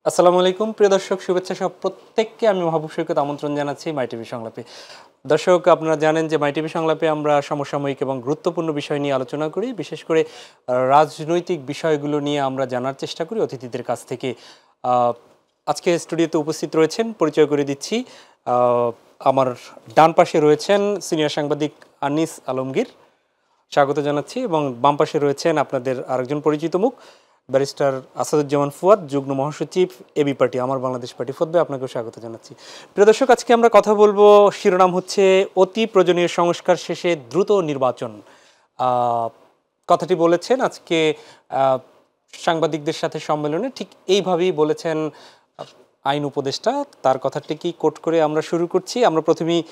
আসসালামু আলাইকুম প্রিয় দর্শক, শুভেচ্ছা সব প্রত্যেককে আমি মাহবুব সৈকত আমন্ত্রণ জানাচ্ছি মাই টিভি সংলাপে। দর্শক, আপনারা জানেন যে মাই টিভি সংলাপে আমরা সমসাময়িক এবং গুরুত্বপূর্ণ বিষয় নিয়ে আলোচনা করি। বিশেষ করে রাজনৈতিক বিষয়গুলো নিয়ে আমরা জানার চেষ্টা করি অতিথিদের কাছ থেকে। আহ, আজকে স্টুডিওতে উপস্থিত রয়েছেন, পরিচয় করে দিচ্ছি। আমার ডান পাশে রয়েছেন সিনিয়র সাংবাদিক আনিস আলমগীর, স্বাগত জানাচ্ছি। এবং বাম পাশে রয়েছেন আপনাদের আরেকজন পরিচিত মুখ, ব্যারিস্টার আসাদুজ্জামান ফুয়াদ, যুগ্ম মহাসচিব এবি পার্টি, আমার বাংলাদেশ পার্টি ফতবে। আপনাকেও স্বাগত জানাচ্ছি। প্রিয় দর্শক, আজকে আমরা কথা বলবো, শিরোনাম হচ্ছে অতি প্রয়োজনীয় সংস্কার শেষে দ্রুত নির্বাচন। কথাটি বলেছেন আজকে সাংবাদিকদের সাথে সম্মেলনে, ঠিক এইভাবেই বলেছেন আইন উপদেষ্টা। তার কথাটি কি কোট করে আমরা শুরু করছি। আমরা প্রথমেই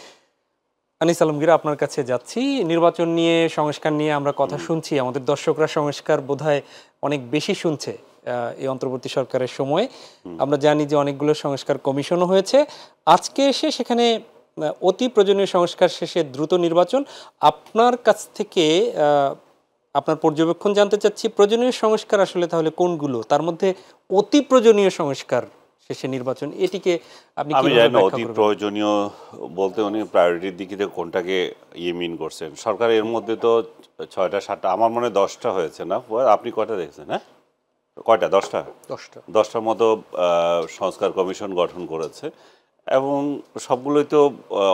আনিস আলমগীর আপনার কাছে যাচ্ছি। নির্বাচন নিয়ে, সংস্কার নিয়ে আমরা কথা শুনছি, আমাদের দর্শকরা সংস্কার বোধহয় অনেক বেশি শুনছে এই অন্তর্বর্তী সরকারের সময়ে। আমরা জানি যে অনেকগুলো সংস্কার কমিশনও হয়েছে। আজকে এসে সেখানে অতি প্রয়োজনীয় সংস্কার শেষে দ্রুত নির্বাচন। আপনার কাছ থেকে আপনার পর্যবেক্ষণ জানতে চাচ্ছি, প্রয়োজনীয় সংস্কার আসলে তাহলে কোনগুলো, তার মধ্যে অতি প্রয়োজনীয় সংস্কার শেষে নির্বাচন, এটিকে আপনি আমি কিভাবে জানি না ব্যাখ্যা অতি করবেন? প্রয়োজনীয় বলতে উনি প্রায়োরিটির দিকে থেকে কোনটাকে মিন করছেন। সরকার এর মধ্যে তো ৬টা ৭টা, আমার মনে হয় 10টা হয়েছে না? আপনি কয়টা দেখছেন? হ্যাঁ, কয়টা? 10টা 10টার মতো সংস্কার কমিশন গঠন করেছে এবং সবগুলোই তো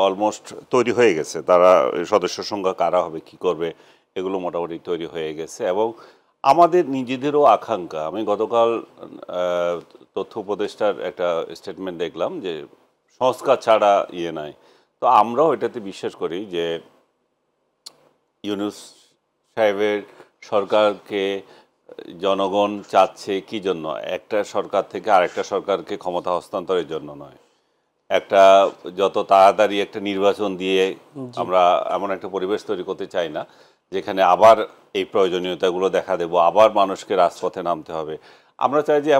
অলমোস্ট তৈরি হয়ে গেছে। তারা সদস্য সংখ্যা কারা হবে, কি করবে, এগুলো মোটামুটি তৈরি হয়ে গেছে। এবং আমাদের নিজেদেরও আকাঙ্ক্ষা, আমি গতকাল তথ্য উপদেষ্টার একটা স্টেটমেন্ট দেখলাম যে সংস্কার ছাড়া নাই। তো আমরাও এটাতে বিশ্বাস করি যে ইউনূস সাহেবের সরকারকে জনগণ চাচ্ছে কি জন্য? একটা সরকার থেকে আরেকটা সরকারকে ক্ষমতা হস্তান্তরের জন্য নয়, একটা যত তাড়াতাড়ি একটা নির্বাচন দিয়ে আমরা এমন একটা পরিবেশ তৈরি করতে চাই না যেখানে আবার এই প্রয়োজনীয়তাগুলো দেখা দেব, আবার মানুষকে রাজপথে নামতে হবে। আমরা চাই যে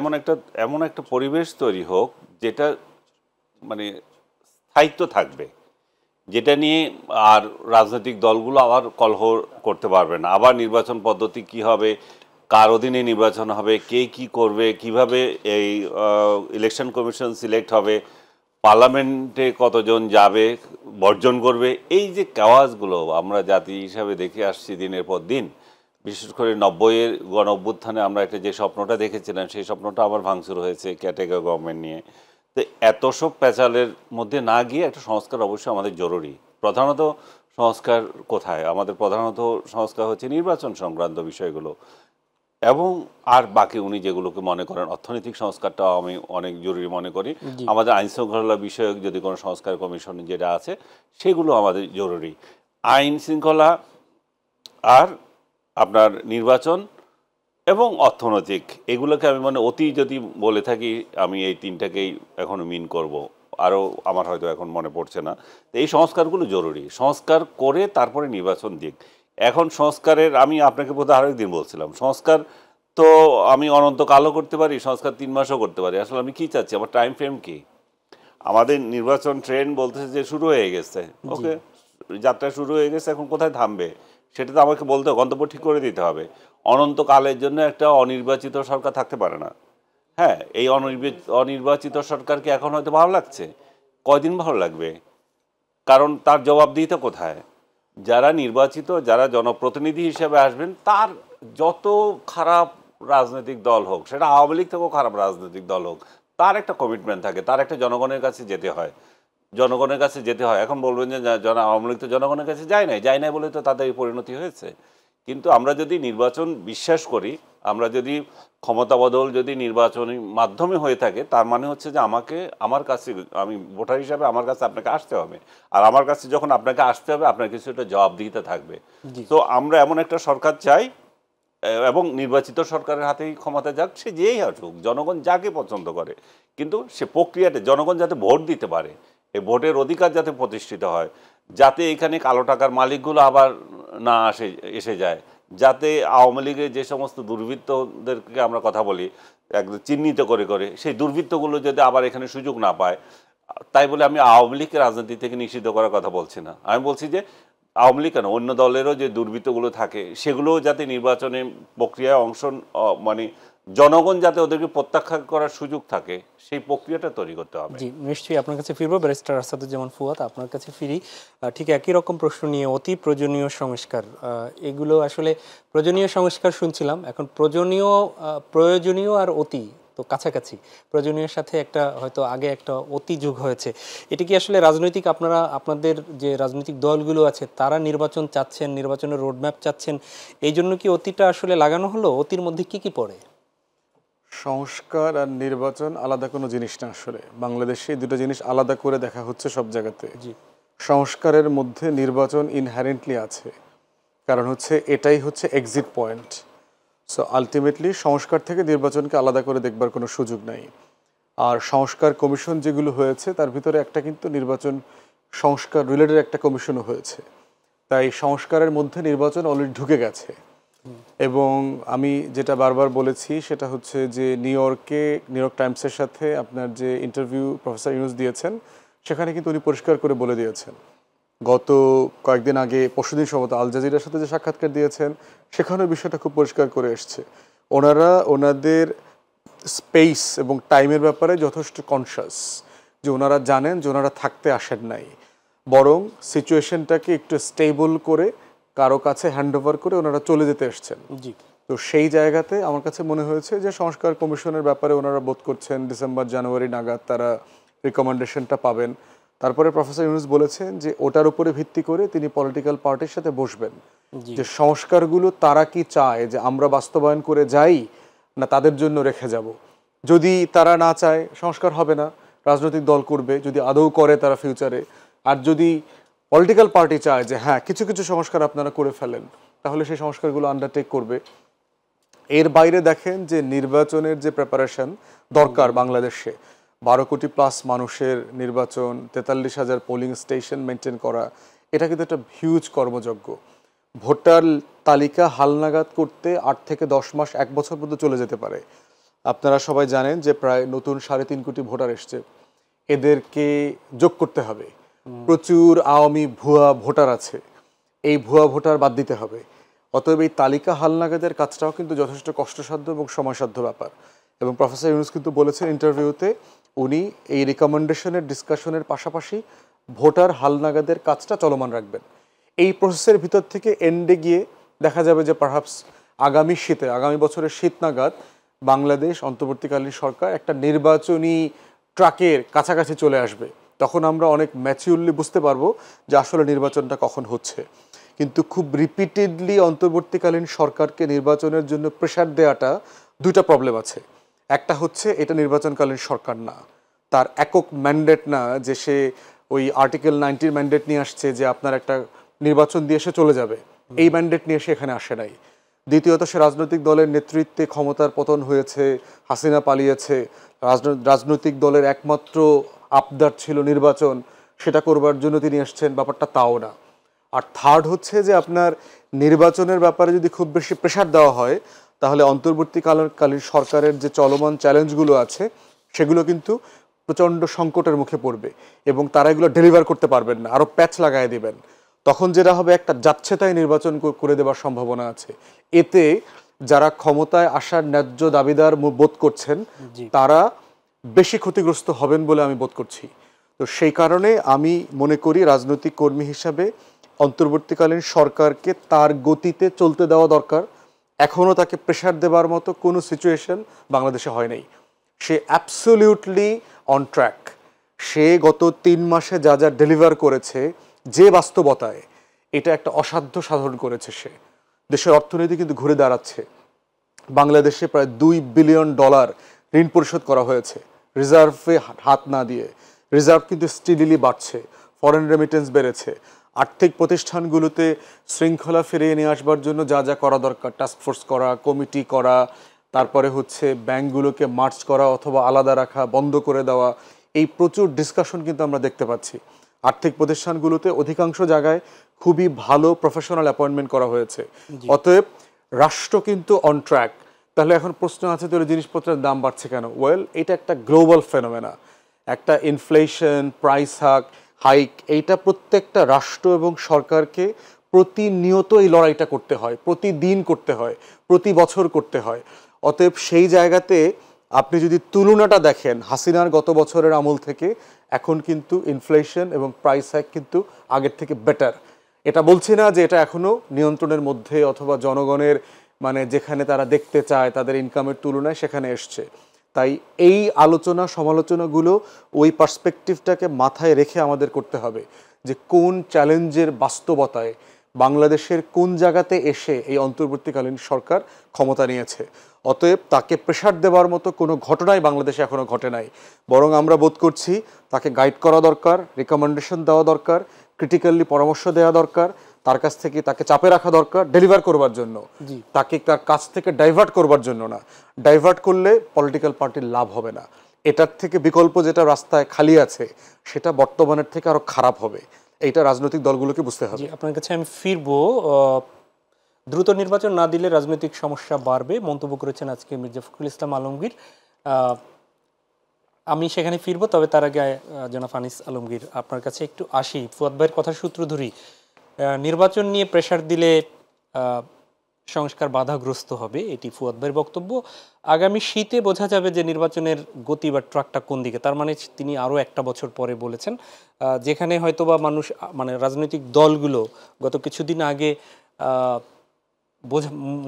এমন একটা পরিবেশ তৈরি হোক যেটা মানে স্থায়িত্ব থাকবে, যেটা নিয়ে আর রাজনৈতিক দলগুলো আবার কলহ করতে পারবে না। আবার নির্বাচন পদ্ধতি কি হবে, কার অধীনে নির্বাচন হবে, কে কি করবে, কিভাবে এই ইলেকশন কমিশন সিলেক্ট হবে, পার্লামেন্টে কতজন যাবে, বর্জন করবে, এই যে কাওয়াজগুলো আমরা জাতি হিসাবে দেখে আসছি দিনের পর দিন। বিশেষ করে 90-এর গণ অভ্যুত্থানে আমরা একটা যে স্বপ্নটা দেখেছিলাম, সেই স্বপ্নটা আবার ভাঙচুর হয়েছে ক্যাটেগরি গভর্নমেন্ট নিয়ে। তো এত সব প্যাচালের মধ্যে না গিয়ে একটা সংস্কার অবশ্যই আমাদের জরুরি। প্রধানত সংস্কার কোথায়? আমাদের প্রধানত সংস্কার হচ্ছে নির্বাচন সংক্রান্ত বিষয়গুলো। এবং আর বাকি উনি যেগুলোকে মনে করেন, অর্থনৈতিক সংস্কারটাও আমি অনেক জরুরি মনে করি। আমাদের আইন শৃঙ্খলা বিষয়ক যদি কোনো সংস্কার কমিশন যেটা আছে, সেগুলো আমাদের জরুরি। আইন শৃঙ্খলা আর আপনার নির্বাচন এবং অর্থনৈতিক, এগুলোকে আমি অতি যদি বলে থাকি, আমি এই তিনটাকেই এখনও মিন করব। আরও আমার হয়তো এখন মনে পড়ছে না। তো এই সংস্কারগুলো জরুরি। সংস্কার করে তারপরে নির্বাচন দিক। এখন সংস্কারের, আমি আপনাকে বোধহয় আরও একদিন বলছিলাম, সংস্কার তো আমি অনন্তকালও করতে পারি, সংস্কার 3 মাসও করতে পারি। আসলে আমি কী চাচ্ছি, আমার টাইম ফ্রেম কী? আমাদের নির্বাচন ট্রেন্ড বলতেছে যে শুরু হয়ে গেছে, ওকে, যাত্রা শুরু হয়ে গেছে, এখন কোথায় থামবে সেটা তো আমাকে বলতে, গন্তব্য ঠিক করে দিতে হবে। অনন্তকালের জন্য একটা অনির্বাচিত সরকার থাকতে পারে না। হ্যাঁ, এই অনির্বাচিত সরকারকে এখন হয়তো ভালো লাগছে, কয়দিন ভালো লাগবে? কারণ তার জবাবদিহিতা কোথায়? যারা নির্বাচিত, যারা জনপ্রতিনিধি হিসেবে আসবেন, তার যত খারাপ রাজনৈতিক দল হোক, সেটা আওয়ামী লীগ থেকেও খারাপ রাজনৈতিক দল হোক, তার একটা কমিটমেন্ট থাকে, তার একটা জনগণের কাছে যেতে হয়, জনগণের কাছে যেতে হয়। এখন বলবেন যে আওয়ামী লীগ তো জনগণের কাছে যায় নাই বলে তো তাদের এই পরিণতি হয়েছে। কিন্তু আমরা যদি নির্বাচন বিশ্বাস করি, আমরা যদি ক্ষমতা বদল যদি নির্বাচনী মাধ্যমে হয়ে থাকে, তার মানে হচ্ছে যে আমার কাছে, আমি ভোটার হিসাবে আমার কাছে আপনাকে আসতে হবে। আর আমার কাছে যখন আপনাকে আসতে হবে, আপনার কিছু একটা জবাবদিহিতা থাকবে। তো আমরা এমন একটা সরকার চাই, এবং নির্বাচিত সরকারের হাতেই ক্ষমতা যাক, সে যেই আসুক, জনগণ যাকে পছন্দ করে, কিন্তু সে প্রক্রিয়াতে জনগণ যাতে ভোট দিতে পারে, এই ভোটের অধিকার যাতে প্রতিষ্ঠিত হয়, যাতে এখানে কালো টাকার মালিকগুলো আবার না এসে যায়, যাতে আওয়ামী লীগের যে সমস্ত দুর্বৃত্তদেরকে আমরা কথা বলি একদম চিহ্নিত করে করে, সেই দুর্বৃত্তগুলো যদি আবার এখানে সুযোগ না পায়। তাই বলে আমি আওয়ামী লীগকে রাজনীতি থেকে নিষিদ্ধ করার কথা বলছি না। আমি বলছি যে আওয়ামী লীগ কেন, অন্য দলেরও যে দুর্বৃত্তগুলো থাকে, সেগুলোও যাতে নির্বাচনে প্রক্রিয়ায় অংশ জনগণ যাতে ওদেরকে প্রত্যাখ্যান করার সুযোগ থাকে সেই প্রক্রিয়াটা তৈরি করতে হবে। জি, নিশ্চয়ই আপনার কাছে ফিরবো ব্যারিস্টার আসাদুজ্জামান ফুয়াদ, আপনার কাছে ফিরি ঠিক একই রকম প্রশ্ন নিয়ে। অতি প্রয়োজনীয় সংস্কার, এগুলো আসলে প্রয়োজনীয় সংস্কার শুনছিলাম, এখন প্রয়োজনীয় আর অতি তো কাছাকাছি, প্রয়োজনীয়ের সাথে একটা হয়তো আগে একটা অতি যুগ হয়েছে। এটা কি আসলে রাজনৈতিক, আপনাদের যে রাজনৈতিক দলগুলো আছে তারা নির্বাচন চাচ্ছেন, নির্বাচনের রোডম্যাপ চাচ্ছেন, এই জন্য কি অতিটা আসলে লাগানো হলো? অতির মধ্যে কি কি পড়ে? সংস্কার আর নির্বাচন আলাদা কোনো জিনিস না, আসলে বাংলাদেশে এই দুটো জিনিস আলাদা করে দেখা হচ্ছে সব জায়গাতে। জি, সংস্কারের মধ্যে নির্বাচন ইনহারেন্টলি আছে, কারণ হচ্ছে এটাই হচ্ছে এক্সিট পয়েন্ট। সো আলটিমেটলি সংস্কার থেকে নির্বাচনকে আলাদা করে দেখবার কোনো সুযোগ নাই। আর সংস্কার কমিশন যেগুলো হয়েছে তার ভিতরে একটা কিন্তু নির্বাচন সংস্কার রিলেটেড একটা কমিশনও হয়েছে, তাই সংস্কারের মধ্যে নির্বাচন অলরেডি ঢুকে গেছে। এবং আমি যেটা বারবার বলেছি সেটা হচ্ছে যে নিউ ইয়র্ক টাইমসের সাথে আপনার যে ইন্টারভিউ প্রফেসর ইউনুস দিয়েছেন, সেখানে কিন্তু উনি পরিষ্কার করে বলে দিয়েছেন। গত কয়েকদিন আগে, পরশুদিন সম্ভবত আল জাজিরার সাথে যে সাক্ষাৎকার দিয়েছেন, সেখানেও বিষয়টা খুব পরিষ্কার করে এসছে। ওনারা ওনাদের স্পেস এবং টাইমের ব্যাপারে যথেষ্ট কনসাস, যে ওনারা জানেন যে ওনারা থাকতে আসেন নাই, বরং সিচুয়েশনটাকে একটু স্টেবল করে কারো কাছে হ্যান্ডওভার করে ওনারা চলে যেতে এসছেন। জি, তো সেই জায়গাতে আমার কাছে মনে হয়েছে যে সংস্কার কমিশনের ব্যাপারে ওনারা বোধ করছেন ডিসেম্বর জানুয়ারি নাগাদ তারা রিকমেন্ডেশনটা পাবেন। তারপরে প্রফেসর ইউনুস বলেছেন যে ওটার উপরে ভিত্তি করে তিনি পলিটিক্যাল পার্টির সাথে বসবেন, যে সংস্কারগুলো তারা কি চায় যে আমরা বাস্তবায়ন করে যাই না তাদের জন্য রেখে যাব। যদি তারা না চায় সংস্কার হবে না, রাজনৈতিক দল করবে, যদি আদৌ করে তারা ফিউচারে। আর যদি পলিটিক্যাল পার্টি চায় যে হ্যাঁ কিছু কিছু সংস্কার আপনারা করে ফেলেন, তাহলে সেই সংস্কারগুলো আন্ডারটেক করবে। এর বাইরে দেখেন যে নির্বাচনের যে প্রিপারেশন দরকার বাংলাদেশে, 12 কোটি প্লাস মানুষের নির্বাচন, 43,000 পোলিং স্টেশন মেনটেন করা, এটা কিন্তু একটা হিউজ কর্মযজ্ঞ। ভোটার তালিকা হালনাগাদ করতে 8 থেকে 10 মাস, 1 বছর পর্যন্ত চলে যেতে পারে। আপনারা সবাই জানেন যে প্রায় নতুন 3.5 কোটি ভোটার এসছে, এদেরকে যোগ করতে হবে। প্রচুর আওয়ামী ভুয়া ভোটার আছে, এই ভুয়া ভোটার বাদ দিতে হবে। অতএব এই তালিকা হালনাগাদের কাজটাও কিন্তু যথেষ্ট কষ্টসাধ্য এবং সময়সাধ্য ব্যাপার। এবং প্রফেসর ইউনুস কিন্তু বলেছেন ইন্টারভিউতে, উনি এই রিকমেন্ডেশনের ডিসকাশনের পাশাপাশি ভোটার হালনাগাদের কাজটা চলমান রাখবেন। এই প্রসেসের ভিতর থেকে এন্ডে গিয়ে দেখা যাবে যে পারহাপস আগামী শীতে, আগামী বছরের শীত নাগাদ বাংলাদেশ অন্তর্বর্তীকালীন সরকার একটা নির্বাচনী ট্রাকের কাছাকাছি চলে আসবে। তখন আমরা অনেক ম্যাচিউরলি বুঝতে পারবো যে আসলে নির্বাচনটা কখন হচ্ছে। কিন্তু খুব রিপিটেডলি অন্তর্বর্তীকালীন সরকারকে নির্বাচনের জন্য প্রেশার দেওয়াটা দুইটা প্রবলেম আছে। একটা হচ্ছে এটা নির্বাচনকালীন সরকার না, তার একক ম্যান্ডেট না যে সে ওই আর্টিকেল 90 ম্যান্ডেট নিয়ে আসছে যে আপনার একটা নির্বাচন দিয়ে সে চলে যাবে, এই ম্যান্ডেট নিয়ে সে এখানে আসে নাই। দ্বিতীয়ত, সে রাজনৈতিক দলের নেতৃত্বে ক্ষমতার পতন হয়েছে, হাসিনা পালিয়েছে, রাজনৈতিক দলের একমাত্র আবদার ছিল নির্বাচন, সেটা করবার জন্য তিনি এসছেন, ব্যাপারটা তাও না। আর থার্ড হচ্ছে যে আপনার নির্বাচনের ব্যাপারে যদি খুব বেশি প্রেশার দেওয়া হয়, তাহলে অন্তর্বর্তীকালীন সরকারের যে চলমান চ্যালেঞ্জগুলো আছে সেগুলো কিন্তু প্রচণ্ড সংকটের মুখে পড়বে এবং তারা এগুলো ডেলিভার করতে পারবেন না, আরও প্যাচ লাগাই দিবেন। তখন যেটা হবে, একটা যাচ্ছে তাই নির্বাচন করে দেওয়ার সম্ভাবনা আছে। এতে যারা ক্ষমতায় আসার ন্যায্য দাবিদার বোধ করছেন তারা বেশি ক্ষতিগ্রস্ত হবেন বলে আমি বোধ করছি। তো সেই কারণে আমি মনে করি রাজনৈতিক কর্মী হিসাবে অন্তর্বর্তীকালীন সরকারকে তার গতিতে চলতে দেওয়া দরকার। এখনও তাকে প্রেশার দেবার মতো কোনো সিচুয়েশন বাংলাদেশে হয় নাই। সে অ্যাবসলিউটলি অন ট্র্যাক। সে গত 3 মাসে যা যা ডেলিভার করেছে, যে বাস্তবতায়, এটা একটা অসাধ্য সাধন করেছে সে। দেশের অর্থনীতি কিন্তু ঘুরে দাঁড়াচ্ছে। বাংলাদেশে প্রায় $2 বিলিয়ন ঋণ পরিশোধ করা হয়েছে রিজার্ভে হাত না দিয়ে। রিজার্ভ কিন্তু স্টিডিলি বাড়ছে, ফরেন রেমিটেন্স বেড়েছে। আর্থিক প্রতিষ্ঠানগুলোতে শৃঙ্খলা ফিরিয়ে নিয়ে আসবার জন্য যা যা করা দরকার, টাস্কফোর্স করা, কমিটি করা, তারপরে হচ্ছে ব্যাংকগুলোকে মার্জ করা অথবা আলাদা রাখা, বন্ধ করে দেওয়া, এই প্রচুর ডিসকাশন কিন্তু আমরা দেখতে পাচ্ছি। আর্থিক প্রতিষ্ঠানগুলোতে অধিকাংশ জায়গায় খুবই ভালো প্রফেশনাল অ্যাপয়েন্টমেন্ট করা হয়েছে। অতএব রাষ্ট্র কিন্তু অন ট্র্যাক। তাহলে এখন প্রশ্ন আছে, তাহলে জিনিসপত্রের দাম বাড়ছে কেন? ওয়েল, এটা একটা গ্লোবাল ফেনোমেনা। একটা ইনফ্লেশন, প্রাইস হাইক, এইটা প্রত্যেকটা রাষ্ট্র এবং সরকারকে প্রতিনিয়ত এই লড়াইটা করতে হয়, প্রতিদিন করতে হয়, প্রতি বছর করতে হয়। অতএব সেই জায়গাতে আপনি যদি তুলনাটা দেখেন হাসিনার গত বছরের আমল থেকে এখন কিন্তু ইনফ্লেশন এবং প্রাইস হাইক কিন্তু আগের থেকে বেটার। এটা বলছি না যে এটা এখনো নিয়ন্ত্রণের মধ্যে অথবা জনগণের মানে যেখানে তারা দেখতে চায় তাদের ইনকামের তুলনায় সেখানে এসছে। তাই এই আলোচনা সমালোচনাগুলো ওই পার্সপেক্টিভটাকে মাথায় রেখে আমাদের করতে হবে যে কোন চ্যালেঞ্জের বাস্তবতায় বাংলাদেশের কোন জায়গাতে এসে এই অন্তর্বর্তীকালীন সরকার ক্ষমতা নিয়েছে। অতএব তাকে প্রেশার দেওয়ার মতো কোনো ঘটনাই বাংলাদেশে এখনো ঘটে নাই, বরং আমরা বোধ করছি তাকে গাইড করা দরকার, রিকমেন্ডেশন দেওয়া দরকার, ক্রিটিক্যালি পরামর্শ দেওয়া দরকার, তার কাছ থেকে তাকে চাপে রাখা দরকার ডেলিভার করবার জন্য, তাকে তার কাছ থেকে ডাইভার্ট করবার জন্য না। ডাইভার্ট করলে পলিটিক্যাল পার্টির লাভ হবে না। এটার থেকে বিকল্প যেটা রাস্তায় খালি আছে সেটা বর্তমানের থেকে আরো খারাপ হবে। এইটা রাজনৈতিক দলগুলোকে বুঝতে হবে। আপনার কাছে আমি ফিরবো। দ্রুত নির্বাচন না দিলে রাজনৈতিক সমস্যা বাড়বে মন্তব্য করেছেন আজকে মির্জা ফখরুল ইসলাম আলমগীর। আমি সেখানে ফিরবো, তবে তার আগে জনাব আনিস আলমগীর আপনার কাছে একটু আসি। ফুয়াদ ভাইয়ের কথার সূত্র ধরি, নির্বাচন নিয়ে প্রেশার দিলে সংস্কার বাধাগ্রস্ত হবে, এটি ফুয়াদ ভাইয়ের বক্তব্য। আগামী শীতে বোঝা যাবে যে নির্বাচনের গতি বা ট্রাকটা কোন দিকে। তার মানে তিনি আরও একটা বছর পরে বলেছেন, যেখানে হয়তোবা মানুষ মানে রাজনৈতিক দলগুলো গত কিছুদিন আগে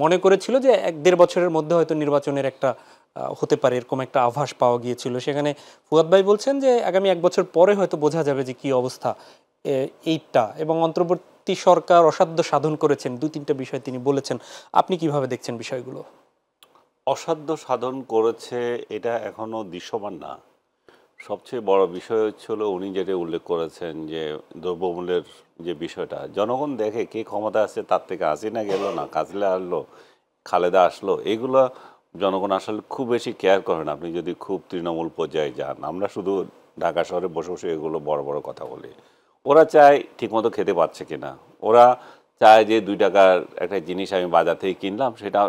মনে করেছিল যে 1-1.5 বছরের মধ্যে হয়তো নির্বাচনের একটা হতে পারে, এরকম একটা আভাস পাওয়া গিয়েছিল। সেখানে ফুয়াদ ভাই বলছেন যে আগামী 1 বছর পরে হয়তো বোঝা যাবে যে কি অবস্থা এইটা, এবং অন্তর্বর্তী সরকার অসাধ্য সাধন করেছেন, 2-3টা বিষয় তিনি বলেছেন। আপনি কিভাবে দেখছেন বিষয়গুলো? অসাধ্য সাধন করেছে এটা এখনো দৃশ্যমান না। সবচেয়ে বড় বিষয় হচ্ছিল উনি যেটা উল্লেখ করেছেন যে দ্রব্যমূল্যের যে বিষয়টা, জনগণ দেখে কে ক্ষমতা আছে, তার থেকে হাসিনা গেল না কাজলে আসলো, খালেদা আসলো, এগুলো জনগণ আসলে খুব বেশি কেয়ার করে না। আপনি যদি খুব তৃণমূল পর্যায়ে যান, আমরা শুধু ঢাকা শহরে বসে বসে এগুলো বড় বড় কথা বলি। ওরা চায় ঠিকমতো খেতে পাচ্ছে কিনা, ওরা চায় যে 2 টাকার একটা জিনিস আমি বাজার থেকে কিনলাম, সেটা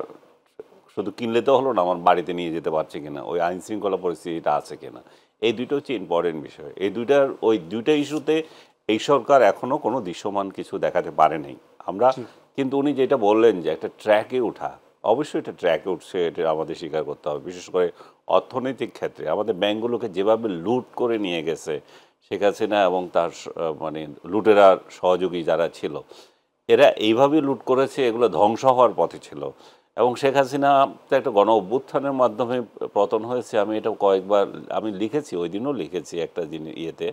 শুধু কিনলে তো হলো না, আমার বাড়িতে নিয়ে যেতে পারছে কিনা, ওই আইন শৃঙ্খলা পরিস্থিতিটা আছে কিনা। এই দুটো হচ্ছে ইম্পর্টেন্ট বিষয়। ওই দুইটা ইস্যুতে এই সরকার এখনও কোনো দৃশ্যমান কিছু দেখাতে পারে নাই আমরা। কিন্তু উনি যেটা বললেন যে একটা ট্র্যাকে ওঠা, অবশ্যই এটা ট্র্যাকে উঠছে, এটা আমাদের স্বীকার করতে হবে। বিশেষ করে অর্থনৈতিক ক্ষেত্রে আমাদের ব্যাংকগুলোকে যেভাবে লুট করে নিয়ে গেছে শেখ হাসিনা এবং তার মানে লুটেরা সহযোগী যারা ছিল, এরা এইভাবেই লুট করেছে, এগুলো ধ্বংস হওয়ার পথে ছিল। এবং শেখ হাসিনা তো একটা গণ অভ্যুত্থানের মাধ্যমে পতন হয়েছে। আমি এটা কয়েকবার আমি লিখেছি, ওই দিনও লিখেছি একটা ইয়েতে,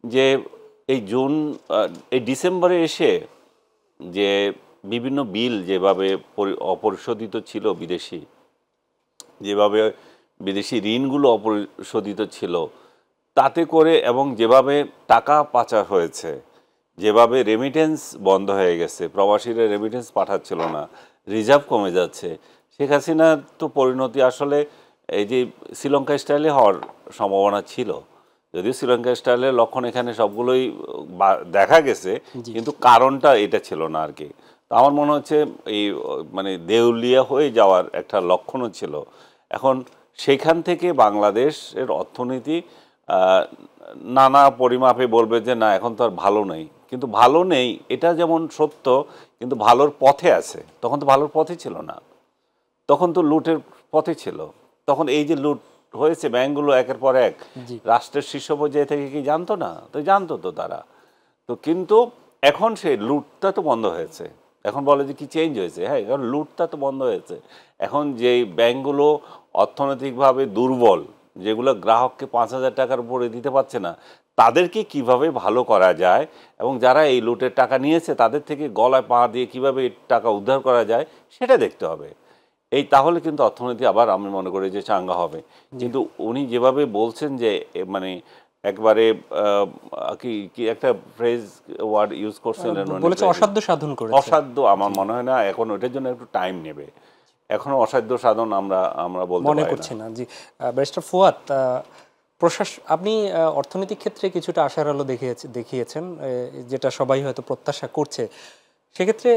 যে এই ডিসেম্বরে এসে যে বিভিন্ন বিল যেভাবে অপরিশোধিত ছিল, যেভাবে বিদেশি ঋণগুলো অপরিশোধিত ছিল, তাতে করে এবং যেভাবে টাকা পাচার হয়েছে, যেভাবে রেমিটেন্স বন্ধ হয়ে গেছে, প্রবাসীরা রেমিটেন্স পাঠাচ্ছিল না, রিজার্ভ কমে যাচ্ছে, শেখ হাসিনার তো পরিণতি আসলে এই যে শ্রীলঙ্কা স্টাইলে হওয়ার সম্ভাবনা ছিল। যদিও শ্রীলঙ্কা স্টাইলের লক্ষণ এখানে সবগুলোই দেখা গেছে, কিন্তু কারণটা এটা ছিল না আর কি। তো আমার মনে হচ্ছে এই মানে দেউলিয়া হয়ে যাওয়ার একটা লক্ষণও ছিল। এখন সেইখান থেকে বাংলাদেশের অর্থনীতি নানা পরিমাপে বলবে যে না এখন তো আর ভালো নেই, কিন্তু ভালো নেই এটা যেমন সত্য, কিন্তু ভালোর পথে আছে। তখন তো ভালোর পথে ছিল না, তখন তো লুটের পথে ছিল। তখন এই যে লুট হয়েছে ব্যাংকগুলো একের পর এক, রাষ্ট্রের শীর্ষ পর্যায়ে থেকে কি জানতো না? তো জানতো তো তারা। তো কিন্তু এখন সেই লুটটা তো বন্ধ হয়েছে। এখন বলে যে কি চেঞ্জ হয়েছে, হ্যাঁ কারণ লুটটা তো বন্ধ হয়েছে। এখন যেই ব্যাংকগুলো অর্থনৈতিকভাবে দুর্বল, যেগুলো গ্রাহককে 5,000 টাকার উপরে দিতে পারছে না, তাদেরকে কিভাবে ভালো করা যায় এবং যারা এই লুটের টাকা নিয়েছে তাদের থেকে গলায় পা দিয়ে কিভাবে টাকা উদ্ধার করা যায় সেটা দেখতে হবে। এই তাহলে কিন্তু অর্থনীতি আবার আমি মনে করি যে চাঙ্গা হবে। কিন্তু উনি যেভাবে বলছেন যে মানে একবারে কি একটা ফ্রেজ ওয়ার্ড ইউজ করছিলেন, বলেছে অসাধ্য সাধন করেছে। অসাধ্য আমার মনে হয় না, এখন ওইটার জন্য একটু টাইম নেবে। এখনো অসাধ্য সাধন আমরা বলতে মনে করছি না। জি ব্যারিস্টার ফুয়াদ, আপনি অর্থনৈতিক ক্ষেত্রে কিছুটা আশার আলো দেখিয়েছেন, যেটা সবাই হয়তো প্রত্যাশা করছে। সেক্ষেত্রে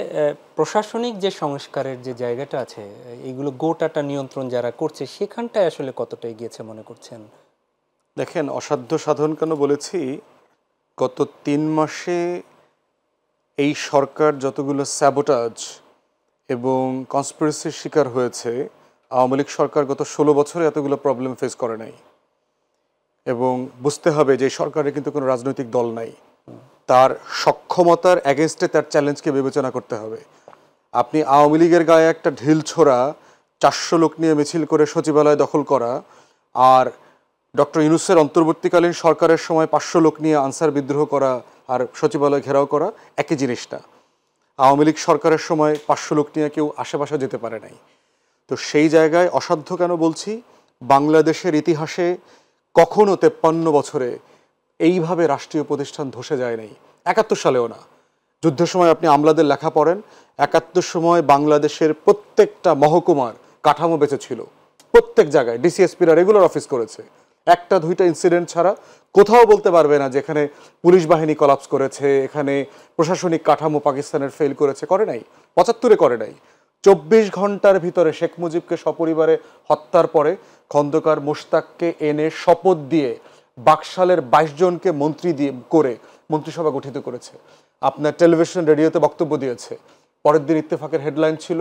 প্রশাসনিক যে সংস্কারের যে জায়গাটা আছে, এইগুলো গোটাটা নিয়ন্ত্রণ যারা করছে সেখানটায় আসলে কতটা এগিয়েছে মনে করছেন? দেখেন, অসাধ্য সাধন কেন বলেছি, গত 3 মাসে এই সরকার যতগুলো স্যাবোটাজ এবং কনস্পিরেসির শিকার হয়েছে, আওয়ামী লীগ সরকার গত 16 বছরে এতগুলো প্রবলেম ফেস করে নাই, এবং বুঝতে হবে যে সরকারের কিন্তু কোনো রাজনৈতিক দল নাই, তার সক্ষমতার অ্যাগেনস্টে তার চ্যালেঞ্জকে বিবেচনা করতে হবে। আপনি আওয়ামী লীগের গায়ে একটা ঢিল ছোড়া, 400 লোক নিয়ে মিছিল করে সচিবালয় দখল করা, আর ডক্টর ইউনূসের অন্তর্বর্তীকালীন সরকারের সময় 500 লোক নিয়ে আনসার বিদ্রোহ করা আর সচিবালয় ঘেরাও করা একই জিনিস না। আওয়ামী লীগ সরকারের সময় 500 লোক নিয়ে কেউ আশেপাশে যেতে পারে নাই। তো সেই জায়গায় অসাধ্য কেন বলছি, বাংলাদেশের ইতিহাসে কখনো 53 বছরে এইভাবে রাষ্ট্রীয় প্রতিষ্ঠান ধসে যায় নাই। 71 সালেও না। যুদ্ধের সময় আপনি আমলাদের লেখা পড়েন, 71 সময় বাংলাদেশের প্রত্যেকটা মহকুমার কাঠামো বেঁচে ছিল, প্রত্যেক জায়গায় ডিসিএসপিরা রেগুলার অফিস করেছে। একটা দুইটা ইনসিডেন্ট ছাড়া কোথাও বলতে পারবে না যে এখানে পুলিশ বাহিনী কলাপস করেছে, এখানে প্রশাসনিক কাঠামো পাকিস্তানের ফেল করেছে, করে নাই। 75-এ করে নাই। 24 ঘন্টার ভিতরে শেখ মুজিবকে সপরিবারে হত্যার পরে খন্দকার মোশতাককে এনে শপথ দিয়ে বাকশালের 22 জনকে মন্ত্রী দিয়ে করে মন্ত্রিসভা গঠিত করেছে। আপনার টেলিভিশন রেডিওতে বক্তব্য দিয়েছে। পরের দিন ইত্তেফাকের হেডলাইন ছিল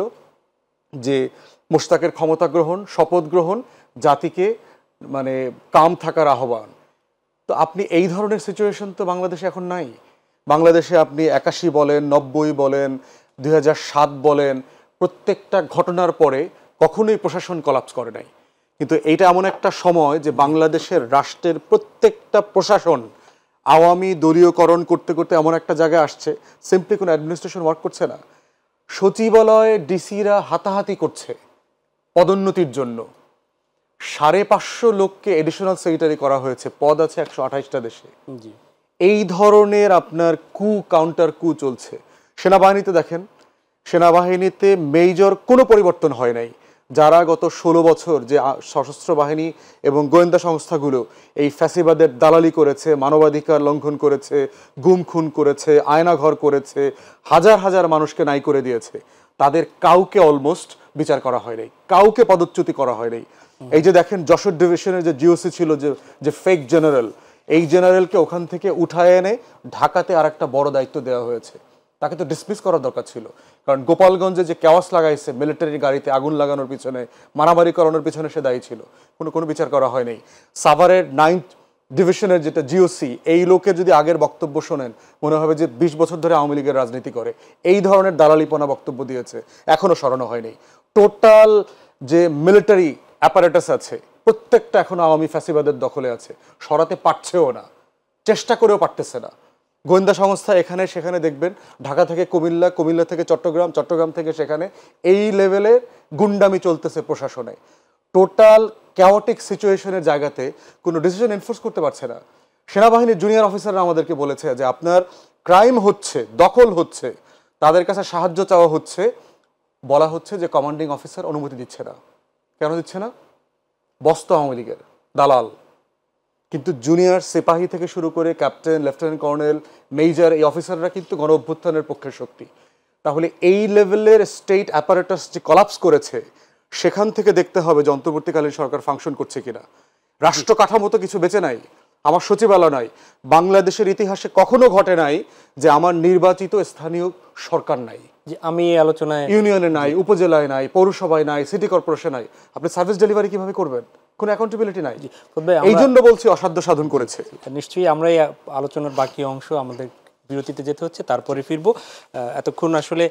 যে মোশতাকের ক্ষমতা গ্রহণ, শপথ গ্রহণ, জাতিকে মানে কাম থাকার আহ্বান। তো আপনি এই ধরনের সিচুয়েশন তো বাংলাদেশে এখন নাই। বাংলাদেশে আপনি 81 বলেন, 90 বলেন, 2007 বলেন, প্রত্যেকটা ঘটনার পরে কখনোই প্রশাসন কলাপস করে নাই। কিন্তু এইটা এমন একটা সময় যে বাংলাদেশের রাষ্ট্রের প্রত্যেকটা প্রশাসন আওয়ামী দলীয়করণ করতে করতে এমন একটা জায়গায় আসছে, সিম্পলি কোনো অ্যাডমিনিস্ট্রেশন ওয়ার্ক করছে না। সচিবালয়ে ডিসিরা হাতাহাতি করছে পদোন্নতির জন্য। 550 লোককে এডিশনাল সেক্রেটারি করা হয়েছে, পদ আছে 128টা দেশে। এই ধরনের আপনার কাউন্টার চলছে। সেনাবাহিনীতে দেখেন, সেনাবাহিনীতে মেজর কোনো পরিবর্তন হয় নাই। যারা গত 16 বছর যে সশস্ত্র বাহিনী এবং গোয়েন্দা সংস্থাগুলো এই ফ্যাসিবাদের দালালি করেছে, মানবাধিকার লঙ্ঘন করেছে, গুম খুন করেছে, আয়নাঘর করেছে, হাজার হাজার মানুষকে নাই করে দিয়েছে, তাদের কাউকে অলমোস্ট বিচার করা হয় নাই, কাউকে পদচ্যুতি করা হয় নাই। এই যে দেখেন যশোর ডিভিশনের যে জিওসি ছিল, যে ফেক জেনারেল, এই জেনারেলকে ওখান থেকে উঠায় এনে ঢাকাতে আর একটা বড় দায়িত্ব দেওয়া হয়েছে। তাকে তো ডিসমিস করার দরকার ছিল, কারণ গোপালগঞ্জে যে কেওয়াস লাগাইছে মিলিটারি গাড়িতে আগুন লাগানোর পিছনে, মারামারি করানোর পিছনে সে দায়ী ছিল, কোনো বিচার করা হয়নি। সাভারের 9th ডিভিশনের যেটা জিওসি, এই লোকের যদি আগের বক্তব্য শোনেন মনে হবে যে 20 বছর ধরে আওয়ামী লীগের রাজনীতি করে। এই ধরনের দালালিপনা বক্তব্য দিয়েছে, এখনো সরানো হয়নি। টোটাল যে মিলিটারি অ্যাপারেটাস আছে প্রত্যেকটা এখন আওয়ামী ফ্যাসিবাদের দখলে আছে, সরাতে পারছেও না, চেষ্টা করেও পারতেছে না। গোয়েন্দা সংস্থা এখানে সেখানে দেখবেন, ঢাকা থেকে কুমিল্লা, কুমিল্লা থেকে চট্টগ্রাম, চট্টগ্রাম থেকে সেখানে, এই লেভেলের গুন্ডামি চলতেছে প্রশাসনে। টোটাল ক্যাওটিক সিচুয়েশনের জায়গাতে কোনো ডিসিশন এনফোর্স করতে পারছে না। সেনাবাহিনীর জুনিয়র অফিসাররা আমাদেরকে বলেছে যে আপনার ক্রাইম হচ্ছে, দখল হচ্ছে, তাদের কাছে সাহায্য চাওয়া হচ্ছে, বলা হচ্ছে যে কমান্ডিং অফিসার অনুমতি দিচ্ছে না। কেন দিচ্ছে না? বস্ত আওয়ামী লীগের দালাল। কিন্তু জুনিয়র সিপাহী থেকে শুরু করে ক্যাপ্টেন, লেফটেন্যান্ট কর্নেল, মেজর, এই অফিসাররা কিন্তু গণ অভ্যুত্থানের পক্ষের শক্তি। তাহলে এই লেভেলের স্টেট অ্যাপারেটাস যে কলাপস করেছে, সেখান থেকে দেখতে হবে যে অন্তর্বর্তীকালীন সরকার ফাংশন করছে কিনা। রাষ্ট্র কাঠামো তো কিছু বেঁচে নাই, আমার সচিবালয় নাই। বাংলাদেশের ইতিহাসে কখনো ঘটে নাই যে আমার নির্বাচিত স্থানীয় সরকার নাই, যে আমি আলোচনায় ইউনিয়নে নাই, উপজেলায় নাই, পৌরসভায় নাই, সিটি কর্পোরেশন নাই। আপনি সার্ভিস ডেলিভারি কিভাবে করবেন? কোনো অ্যাকাউন্টেবিলিটি নাই। এই জন্য বলছি অসাধ্য সাধন করেছে। নিশ্চয়ই আমরা এই আলোচনার বাকি অংশ আমাদের বিরতিতে যেতে হচ্ছে, তারপরে ফিরবো। এতক্ষণ আসলে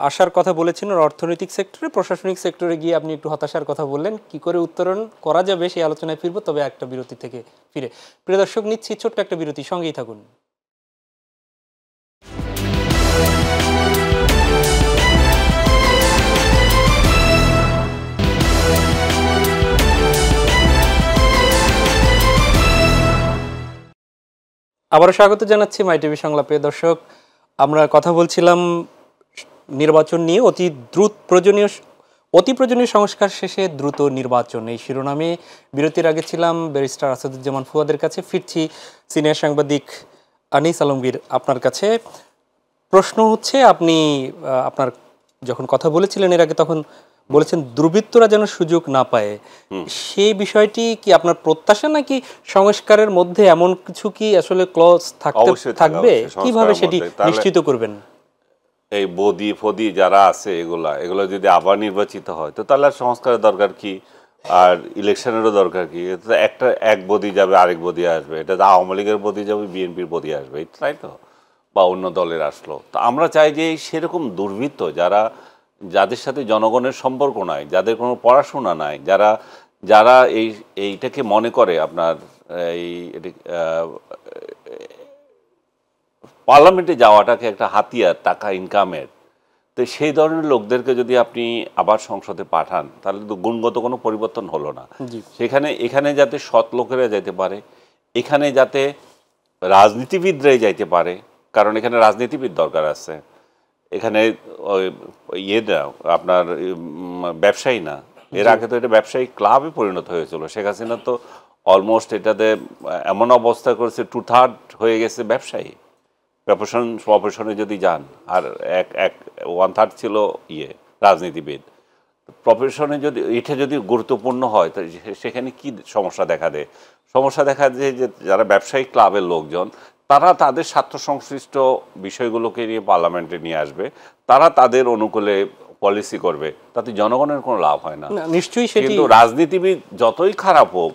আশার কথা বলেছেন অর্থনৈতিক সেক্টরে, প্রশাসনিক সেক্টরে গিয়ে আপনি একটু হতাশার কথা বললেন। কি করে উত্তরণ করা যাবে সেই আলোচনায় ফিরবো, তবে একটা বিরতি থেকে ফিরে। প্রিয় দর্শক, নিচ্ছি ছোট্ট একটা বিরতি, সঙ্গেই থাকুন। আবারও স্বাগত জানাচ্ছি মাই টিভি সংলাপে। দর্শক, আমরা কথা বলছিলাম নির্বাচন নিয়ে। অতি প্রয়োজনীয় সংস্কার শেষে দ্রুত নির্বাচন, এই শিরোনামে বিরতির আগে ছিলাম ব্যারিস্টার আসাদুজ্জামান ফুয়াদের কাছে। ফিরছি সিনিয়র সাংবাদিক আনিস আলমগীর আপনার কাছে। প্রশ্ন হচ্ছে, আপনি আপনার যখন কথা বলেছিলেন এর আগে, তখন বলেছেন দুর্বৃত্তরা যেন সুযোগ না পায়। সেই বিষয়টি কি আপনার প্রত্যাশা, নাকি সংস্কারের মধ্যে এমন কিছু কি আসলে ক্লজ থাকবে? কিভাবে সেটি নিশ্চিত করবেন? এই বদি ফদি যারা আছে এগুলো যদি আবার নির্বাচিত হয় তো তাহলে আর সংস্কারের দরকার কি, আর ইলেকশনেরও দরকার কি? এটা তো এক বদি যাবে আরেক বদি আসবে, এটা তো আওয়ামী লীগের বদি যাবে বিএনপির বদি আসবে, তাই তো, বা অন্য দলের আসলো। তো আমরা চাই যে সেরকম দুর্বৃত্ত যাদের সাথে জনগণের সম্পর্ক নাই, যাদের কোনো পড়াশোনা নাই, যারা যারা এইটাকে মনে করে আপনার এই পার্লামেন্টে যাওয়াটাকে একটা হাতিয়ার টাকা ইনকামের, তো সেই ধরনের লোকদেরকে যদি আপনি আবার সংসদে পাঠান তাহলে তো গুণগত কোনো পরিবর্তন হলো না। এখানে যাতে সৎ লোকেরা যাইতে পারে, এখানে যাতে রাজনীতিবিদরাই যাইতে পারে, কারণ এখানে রাজনীতিবিদ দরকার আছে, এখানে না আপনার ব্যবসায়ী না। এর আগে তো এটা ব্যবসায়ী ক্লাবে পরিণত হয়েছিল। শেখ হাসিনা তো অলমোস্ট এটাতে এমন অবস্থা করেছে 2/3 হয়ে গেছে ব্যবসায়ী। প্রফেশনে যদি যান, আর 1/3 ছিল রাজনীতিবিদ। প্রফেশনে যদি এটা যদি গুরুত্বপূর্ণ হয় তো সেখানে কি সমস্যা দেখা দেয়? সমস্যা দেখা যায় যে যারা ব্যবসায়ী ক্লাবের লোকজন তারা তাদের স্বার্থ সংশ্লিষ্ট বিষয়গুলোকে নিয়ে পার্লামেন্টে নিয়ে আসবে, তারা তাদের অনুকূলে পলিসি করবে, তাতে জনগণের কোনো লাভ হয় না। নিশ্চয়ই। কিন্তু রাজনীতিবিদ যতই খারাপ হোক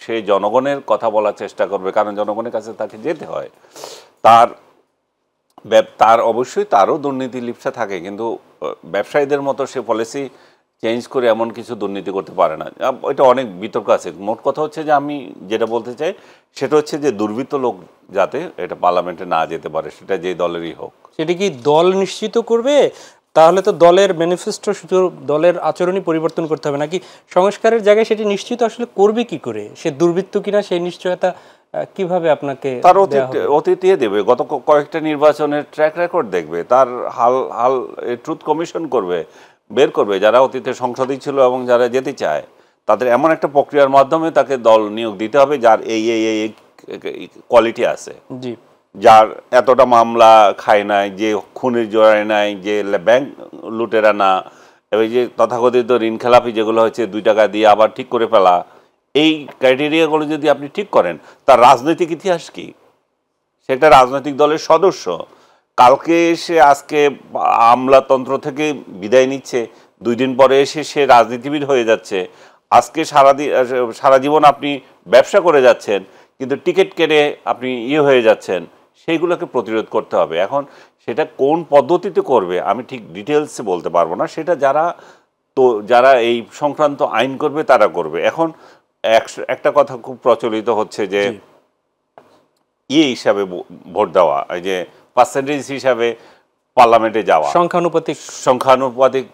সে জনগণের কথা বলার চেষ্টা করবে, কারণ জনগণের কাছে তাকে যেতে হয়। তার অবশ্যই তারও দুর্নীতি লিপ্সা থাকে, কিন্তু ব্যবসায়ীদের মতো সে পলিসি চেঞ্জ করে এমন কিছু দুর্নীতি করতে পারে না। এটা অনেক বিতর্ক আছে। মোট কথা হচ্ছে যে আমি যেটা বলতে চাই সেটা হচ্ছে যে দুর্বৃত্ত লোক যাতে এটা পার্লামেন্টে না যেতে পারে, সেটা যে দলেরই হোক। সেটা কি দল নিশ্চিত করবে? তাহলে তো দলের ম্যানিফেস্টো শুধু দলের আচরণই পরিবর্তন করতে হবে, নাকি সংস্কারের জায়গায় সেটি নিশ্চিত আসলে করবে কি করে? সে দুর্বৃত্ত কিনা সেই নিশ্চয়তা কিভাবে আপনাকে তার অতীত দিয়ে দেবে, গত কয়েকটা নির্বাচনের ট্র্যাক রেকর্ড দেখবে, তার হাল ট্রুথ কমিশন বের করবে যারা অতীতে সংসদই ছিল এবং যারা যেতে চায় তাদের এমন একটা প্রক্রিয়ার মাধ্যমে তাকে দল নিয়োগ দিতে হবে যার এই কোয়ালিটি আছে, যার এতটা মামলা খায় নাই, যে খুনের জড়ায় নাই, যে ব্যাংক লুটেরা না, এই যে তথাকথিত ঋণ খেলাপি যেগুলো হচ্ছে 2 টাকা দিয়ে আবার ঠিক করে ফেলা, এই ক্রাইটেরিয়াগুলো যদি আপনি ঠিক করেন, তার রাজনৈতিক ইতিহাস কি? সে একটা রাজনৈতিক দলের সদস্য, কালকে এসে আজকে আমলাতন্ত্র থেকে বিদায় নিচ্ছে, 2 দিন পরে এসে সে রাজনীতিবিদ হয়ে যাচ্ছে, আজকে সারা জীবন আপনি ব্যবসা করে যাচ্ছেন কিন্তু টিকিট কেটে আপনি হয়ে যাচ্ছেন, সেইগুলোকে প্রতিরোধ করতে হবে। এখন সেটা কোন পদ্ধতিতে করবে আমি ঠিক ডিটেলসে বলতে পারবো না, সেটা যারা এই সংক্রান্ত আইন করবে তারা করবে। এখন একটা কথা খুব প্রচলিত হচ্ছে যে হিসাবে ভোট দেওয়া, এই যে পার্সেন্টেজ হিসাবে পার্লামেন্টে যাওয়া, সংখ্যানুপাতিক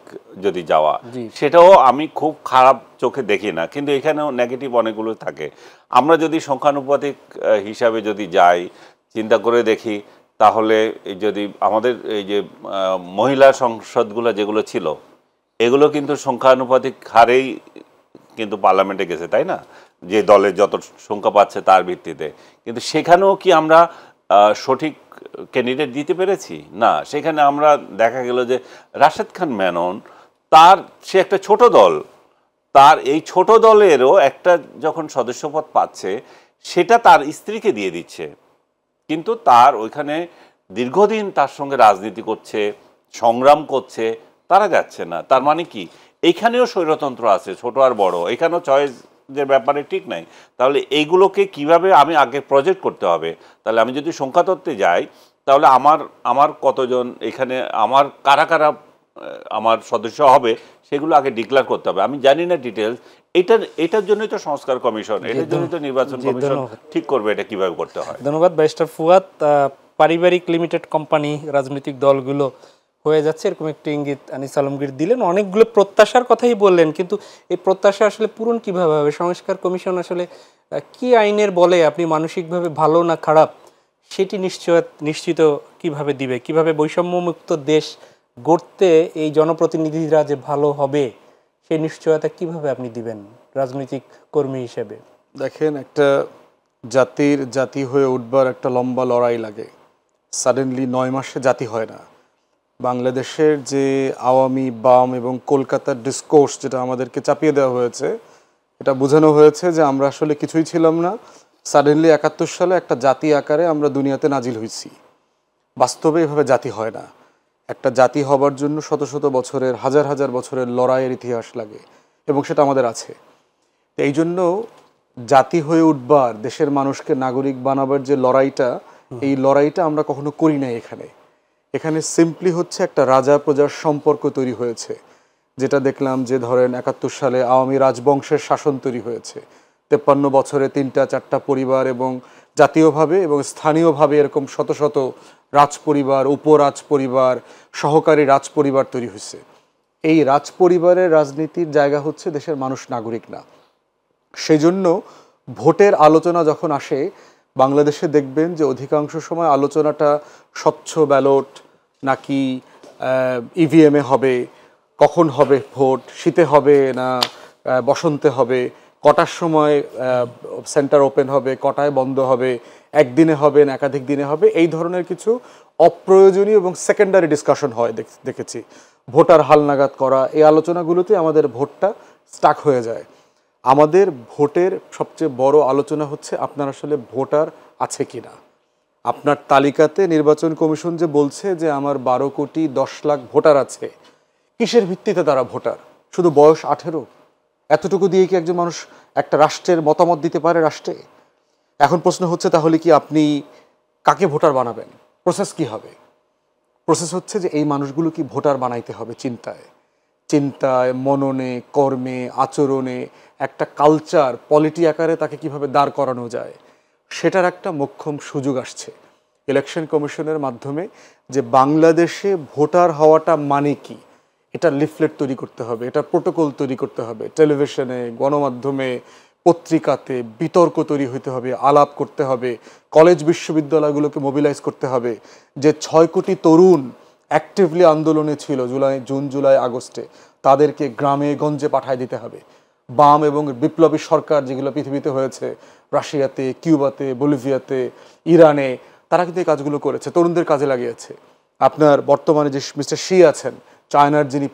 যদি যাওয়া, সেটাও আমি খুব খারাপ চোখে দেখি না, কিন্তু এখানেও নেগেটিভ অনেকগুলো থাকে। আমরা যদি সংখ্যানুপাতিক হিসাবে যদি যাই, চিন্তা করে দেখি, তাহলে যদি আমাদের এই যে মহিলা সংসদগুলো যেগুলো ছিল এগুলো কিন্তু সংখ্যানুপাতিক হারেই কিন্তু পার্লামেন্টে গেছে, তাই না? যে দলের যত সংখ্যা পাচ্ছে তার ভিত্তিতে, কিন্তু সেখানেও কি আমরা সঠিক ক্যান্ডিডেট দিতে পেরেছি? না। সেখানে আমরা দেখা গেল যে রাশেদ খান মেনন, সে একটা ছোট দল, তার এই ছোট দলেরও একটা যখন সদস্যপদ পাচ্ছে সেটা তার স্ত্রীকে দিয়ে দিচ্ছে, কিন্তু তার ওইখানে দীর্ঘদিন তার সঙ্গে রাজনীতি করছে, সংগ্রাম করছে, তারা যাচ্ছে না। তার মানে কি এইখানেও স্বৈরতন্ত্র আছে, ছোট আর বড়, এখানেও চয়েসের ব্যাপারে ঠিক নাই। তাহলে এইগুলোকে কিভাবে আমি আগে প্রজেক্ট করতে হবে? তাহলে আমি যদি সংখ্যাতত্ত্বে যাই, তাহলে আমার কতজন এখানে, আমার কারা কারা আমার সদস্য হবে সেগুলো আগে ডিক্লেয়ার করতে হবে। আমি জানি না ডিটেলস, এটার জন্যই তো সংস্কার কমিশন, এটার জন্যই তো নির্বাচন কমিশন ঠিক করবে এটা কিভাবে করতে হয়। ধন্যবাদ ব্যারিস্টার ফুয়াদ। পারিবারিক লিমিটেড কোম্পানি রাজনৈতিক দলগুলো হয়ে যাচ্ছে এরকম একটি ইঙ্গিত আনিস আলমগীর দিলেন। অনেকগুলো প্রত্যাশার কথাই বললেন, কিন্তু এই প্রত্যাশা আসলে পূরণ কিভাবে হবে? সংস্কার কমিশন আসলে কি আইনের বলে আপনি মানসিকভাবে ভালো না খারাপ সেটি নিশ্চিত কিভাবে দিবে? কিভাবে বৈষম্যমুক্ত দেশ গড়তে এই জনপ্রতিনিধিরা যে ভালো হবে সেই নিশ্চয়তা কিভাবে আপনি দিবেন রাজনৈতিক কর্মী হিসেবে? দেখেন, একটা জাতি হয়ে উঠবার একটা লম্বা লড়াই লাগে। সাডেনলি 9 মাসে জাতি হয় না। বাংলাদেশের যে আওয়ামী, বাম এবং কলকাতার ডিসকোর্স যেটা আমাদেরকে চাপিয়ে দেওয়া হয়েছে, এটা বোঝানো হয়েছে যে আমরা আসলে কিছুই ছিলাম না, সাডেনলি 71 সালে একটা জাতি আকারে আমরা দুনিয়াতে নাজিল হয়েছি। বাস্তবে এভাবে জাতি হয় না। একটা জাতি হবার জন্য শত শত বছরের, হাজার হাজার বছরের লড়াইয়ের ইতিহাস লাগে, এবং সেটা আমাদের আছে। তো এই জন্য জাতি হয়ে উঠবার, দেশের মানুষকে নাগরিক বানাবার যে লড়াইটা, এই লড়াইটা আমরা কখনো করি নাই এখানে। এখানে সিম্পলি হচ্ছে একটা রাজা প্রজার সম্পর্ক তৈরি হয়েছে, যেটা দেখলাম যে ধরেন ৭১ সালে আওয়ামী রাজবংশের শাসন তৈরি হয়েছে। ৫৩ বছরে ৩-৪টা পরিবার, এবং জাতীয়ভাবে এবং স্থানীয়ভাবে এরকম শত শত রাজপরিবার, উপরাজ পরিবার, সহকারী রাজপরিবার তৈরি হয়েছে। এই রাজপরিবারের রাজনীতির জায়গা হচ্ছে দেশের মানুষ নাগরিক না। সেই জন্য ভোটের আলোচনা যখন আসে বাংলাদেশে, দেখবেন যে অধিকাংশ সময় আলোচনাটা স্বচ্ছ ব্যালট নাকি ইভিএমে হবে, কখন হবে ভোট, শীতে হবে না বসন্তে হবে, কটার সময় সেন্টার ওপেন হবে, কটায় বন্ধ হবে, একদিনে হবে না একাধিক দিনে হবে, এই ধরনের কিছু অপ্রয়োজনীয় এবং সেকেন্ডারি ডিসকাশন হয় দেখেছি। ভোটার হালনাগাদ করা, এই আলোচনাগুলোতে আমাদের ভোটটা স্টাক হয়ে যায়। আমাদের ভোটের সবচেয়ে বড় আলোচনা হচ্ছে আপনার আসলে ভোটার আছে কিনা। আপনার তালিকাতে নির্বাচন কমিশন যে বলছে যে আমার 12,10,00,000 ভোটার আছে, কিসের ভিত্তিতে তারা ভোটার? শুধু বয়স 18? এতটুকু দিয়ে কি একজন মানুষ একটা রাষ্ট্রের মতামত দিতে পারে রাষ্ট্রে? এখন প্রশ্ন হচ্ছে তাহলে কি আপনি কাকে ভোটার বানাবেন? প্রসেস কি হবে? প্রসেস হচ্ছে যে এই মানুষগুলো কি ভোটার বানাইতে হবে চিন্তায়, মননে, কর্মে, আচরণে, একটা কালচার, পলিটি আকারে তাকে কিভাবে দাঁড় করানো যায়, সেটার একটা মোক্ষম সুযোগ আসছে ইলেকশন কমিশনের মাধ্যমে। যে বাংলাদেশে ভোটার হওয়াটা মানে কি, এটা লিফলেট তৈরি করতে হবে, এটা প্রোটোকল তৈরি করতে হবে, টেলিভিশনে, গণমাধ্যমে, পত্রিকাতে বিতর্ক তৈরি হতে হবে, আলাপ করতে হবে, কলেজ বিশ্ববিদ্যালয়গুলোকে মোবিলাইজ করতে হবে। যে 6 কোটি তরুণ অ্যাক্টিভলি আন্দোলনে ছিল জুন, জুলাই, আগস্টে, তাদেরকে গ্রামে গঞ্জে পাঠায় দিতে হবে। বাম এবং বিপ্লবী সরকার যেগুলো পৃথিবীতে হয়েছে, রাশিয়াতে, কিউবাতে, বলিভিয়াতে, ইরানে, তারা কিন্তু এই কাজগুলো করেছে, তরুণদের কাজে লাগিয়েছে। আপনার বর্তমানে যে মিস্টার শি আছেন, চায়নার যিনি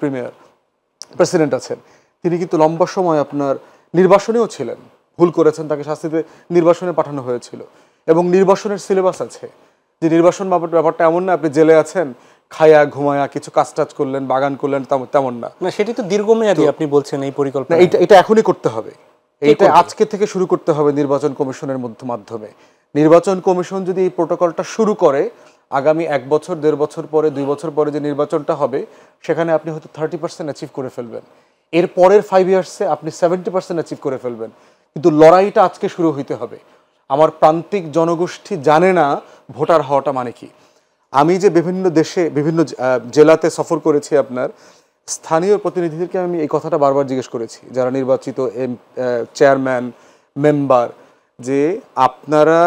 প্রেসিডেন্ট আছেন, তিনি কিন্তু লম্বা সময় আপনার নির্বাসনেও ছিলেন, ভুল করেছেন, তাকে শাস্তিতে নির্বাসনে পাঠানো হয়েছিল। এবং নির্বাসনের সিলেবাস আছে, যে নির্বাসন ব্যাপারটা এমন না আপনি জেলে আছেন, খায়া ঘুমায়া কিছু কাজ টাজ করলেন, বাগান করলেন, তেমন না। না, সেটি তো দীর্ঘমেয়াদী আপনি বলছেন এই পরিকল্পনা। এটা এখনই করতে হবে, এটা আজকে থেকে শুরু করতে হবে নির্বাচন কমিশনের মাধ্যমে। নির্বাচন কমিশন যদি এই প্রোটোকলটা শুরু করে, আগামী 1 বছর, 1.5 বছর পরে, 2 বছর পরে যে নির্বাচনটা হবে, সেখানে আপনি হয়তো 30% অ্যাচিভ করে ফেলবেন। এর পরের 5 ইয়ার্সে আপনি 70% অ্যাচিভ করে ফেলবেন। কিন্তু লড়াইটা আজকে শুরু হইতে হবে। আমার প্রান্তিক জনগোষ্ঠী জানে না ভোটার হওয়াটা মানে কি। আমি যে বিভিন্ন দেশে, বিভিন্ন জেলাতে সফর করেছি, আপনার স্থানীয় প্রতিনিধিদেরকে আমি এই কথাটা বারবার জিজ্ঞেস করেছি, যারা নির্বাচিত চেয়ারম্যান, মেম্বার, যে আপনারা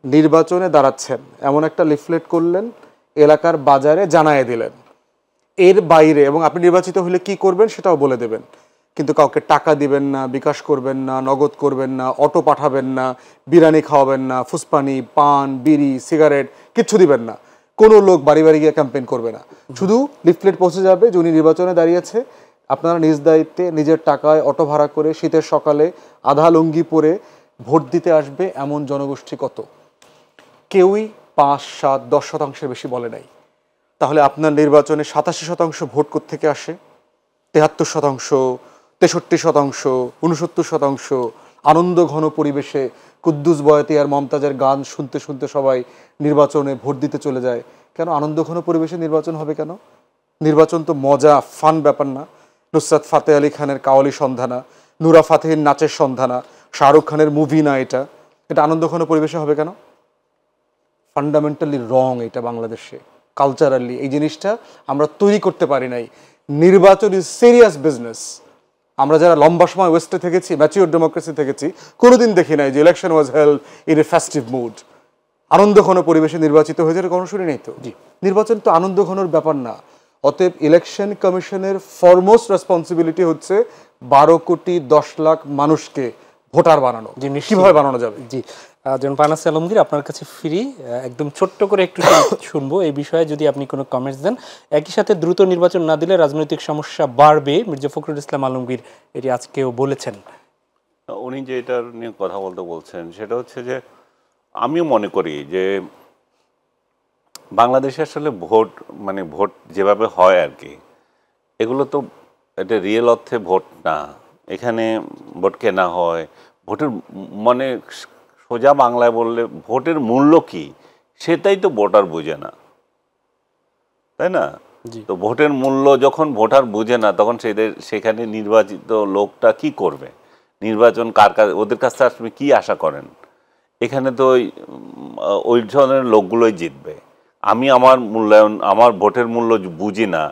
নির্বাচনে দাঁড়াচ্ছেন, এমন একটা লিফলেট করলেন, এলাকার বাজারে জানায় দিলেন, এর বাইরে, এবং আপনি নির্বাচিত হলে কি করবেন সেটাও বলে দেবেন, কিন্তু কাউকে টাকা দিবেন না, বিকাশ করবেন না, নগদ করবেন না, অটো পাঠাবেন না, বিরিয়ানি খাওয়াবেন না, ফুসপানি, পান, বিড়ি, সিগারেট কিচ্ছু দিবেন না। কোনো লোক বাড়ি বাড়ি গিয়ে ক্যাম্পেইন করবে না, শুধু লিফলেট পৌঁছে যাবে যে উনি নির্বাচনে দাঁড়িয়েছে, আপনারা নিজ দায়িত্বে নিজের টাকায় অটো ভাড়া করে শীতের সকালে আধা লুঙ্গি পরে ভোট দিতে আসবে। এমন জনগোষ্ঠী কত? কেউই 5, 7, 10% বেশি বলে নাই। তাহলে আপনার নির্বাচনে 87% ভোট কোত্থেকে আসে? 73%, 63%, 69%। আনন্দ ঘন পরিবেশে কুদ্দুস বয়াতি আর মমতাজের গান শুনতে শুনতে সবাই নির্বাচনে ভোট দিতে চলে যায়। কেন আনন্দ ঘন পরিবেশে নির্বাচন হবে কেন? নির্বাচন তো মজা, ফান ব্যাপার না? নুসরাত ফাতে আলী খানের কাওয়ালি সন্ধানা, নুরা ফাতেহের নাচের সন্ধানা, শাহরুখ খানের মুভি না এটা? এটা আনন্দ ঘন পরিবেশে হবে কেন? ফান্ডামেন্টালি রং এটা বাংলাদেশে, কালচারালি এই জিনিসটা আমরা তৈরি করতে পারি নাই। নির্বাচন ইজ সিরিয়াস বিজনেস। আমরা যারা লম্বা সময় ওয়েস্টে থেকেছি, ম্যাচিওর ডেমোক্রেসি থেকেছি, কোনোদিন দেখি নাই যে election was held in a festive mood, আনন্দ ঘন পরিবেশে নির্বাচিত হয়েছে, এটা কোনো শুনি নেই তো। নির্বাচন তো আনন্দ ঘনর ব্যাপার না। অতএব ইলেকশন কমিশনের ফরমোস্ট রেসপন্সিবিলিটি হচ্ছে 12,10,00,000 মানুষকে ভোটার বানানো। কিভাবে বানানো যাবে? জি, জন পানাস আলমগীর, আপনার কাছে ফিরি, একদম ছোট্ট করে একটু শুনবো এই বিষয়ে, যদি আপনি কোনো কমেন্টস দেন। একই সাথে দ্রুত নির্বাচন না দিলে রাজনৈতিক সমস্যা বাড়বে, মির্জা ফখরুল ইসলাম আলমগীর এটি আজকেও বলেছেন। উনি যে এটার নিয়ে কথা বলছেন সেটা হচ্ছে যে, আমিও মনে করি যে বাংলাদেশে আসলে ভোট মানে ভোট যেভাবে হয় আর কি, এগুলো তো এটা রিয়েল অর্থে ভোট না। এখানে ভোট কেনা হয়। ভোটের মানে সোজা বাংলায় বললে ভোটের মূল্য কি সেটাই তো ভোটার বুঝে না, তাই না? জি। তো ভোটের মূল্য যখন ভোটার বুঝে না তখন সেখানে নির্বাচিত লোকটা কি করবে? নির্বাচন কার কাছে, ওদের কাছ থেকে আপনি কি আশা করেন? এখানে তো ওই ধরনের লোকগুলোই জিতবে। আমি আমার মূল্যায়ন, আমার ভোটের মূল্য বুঝি না।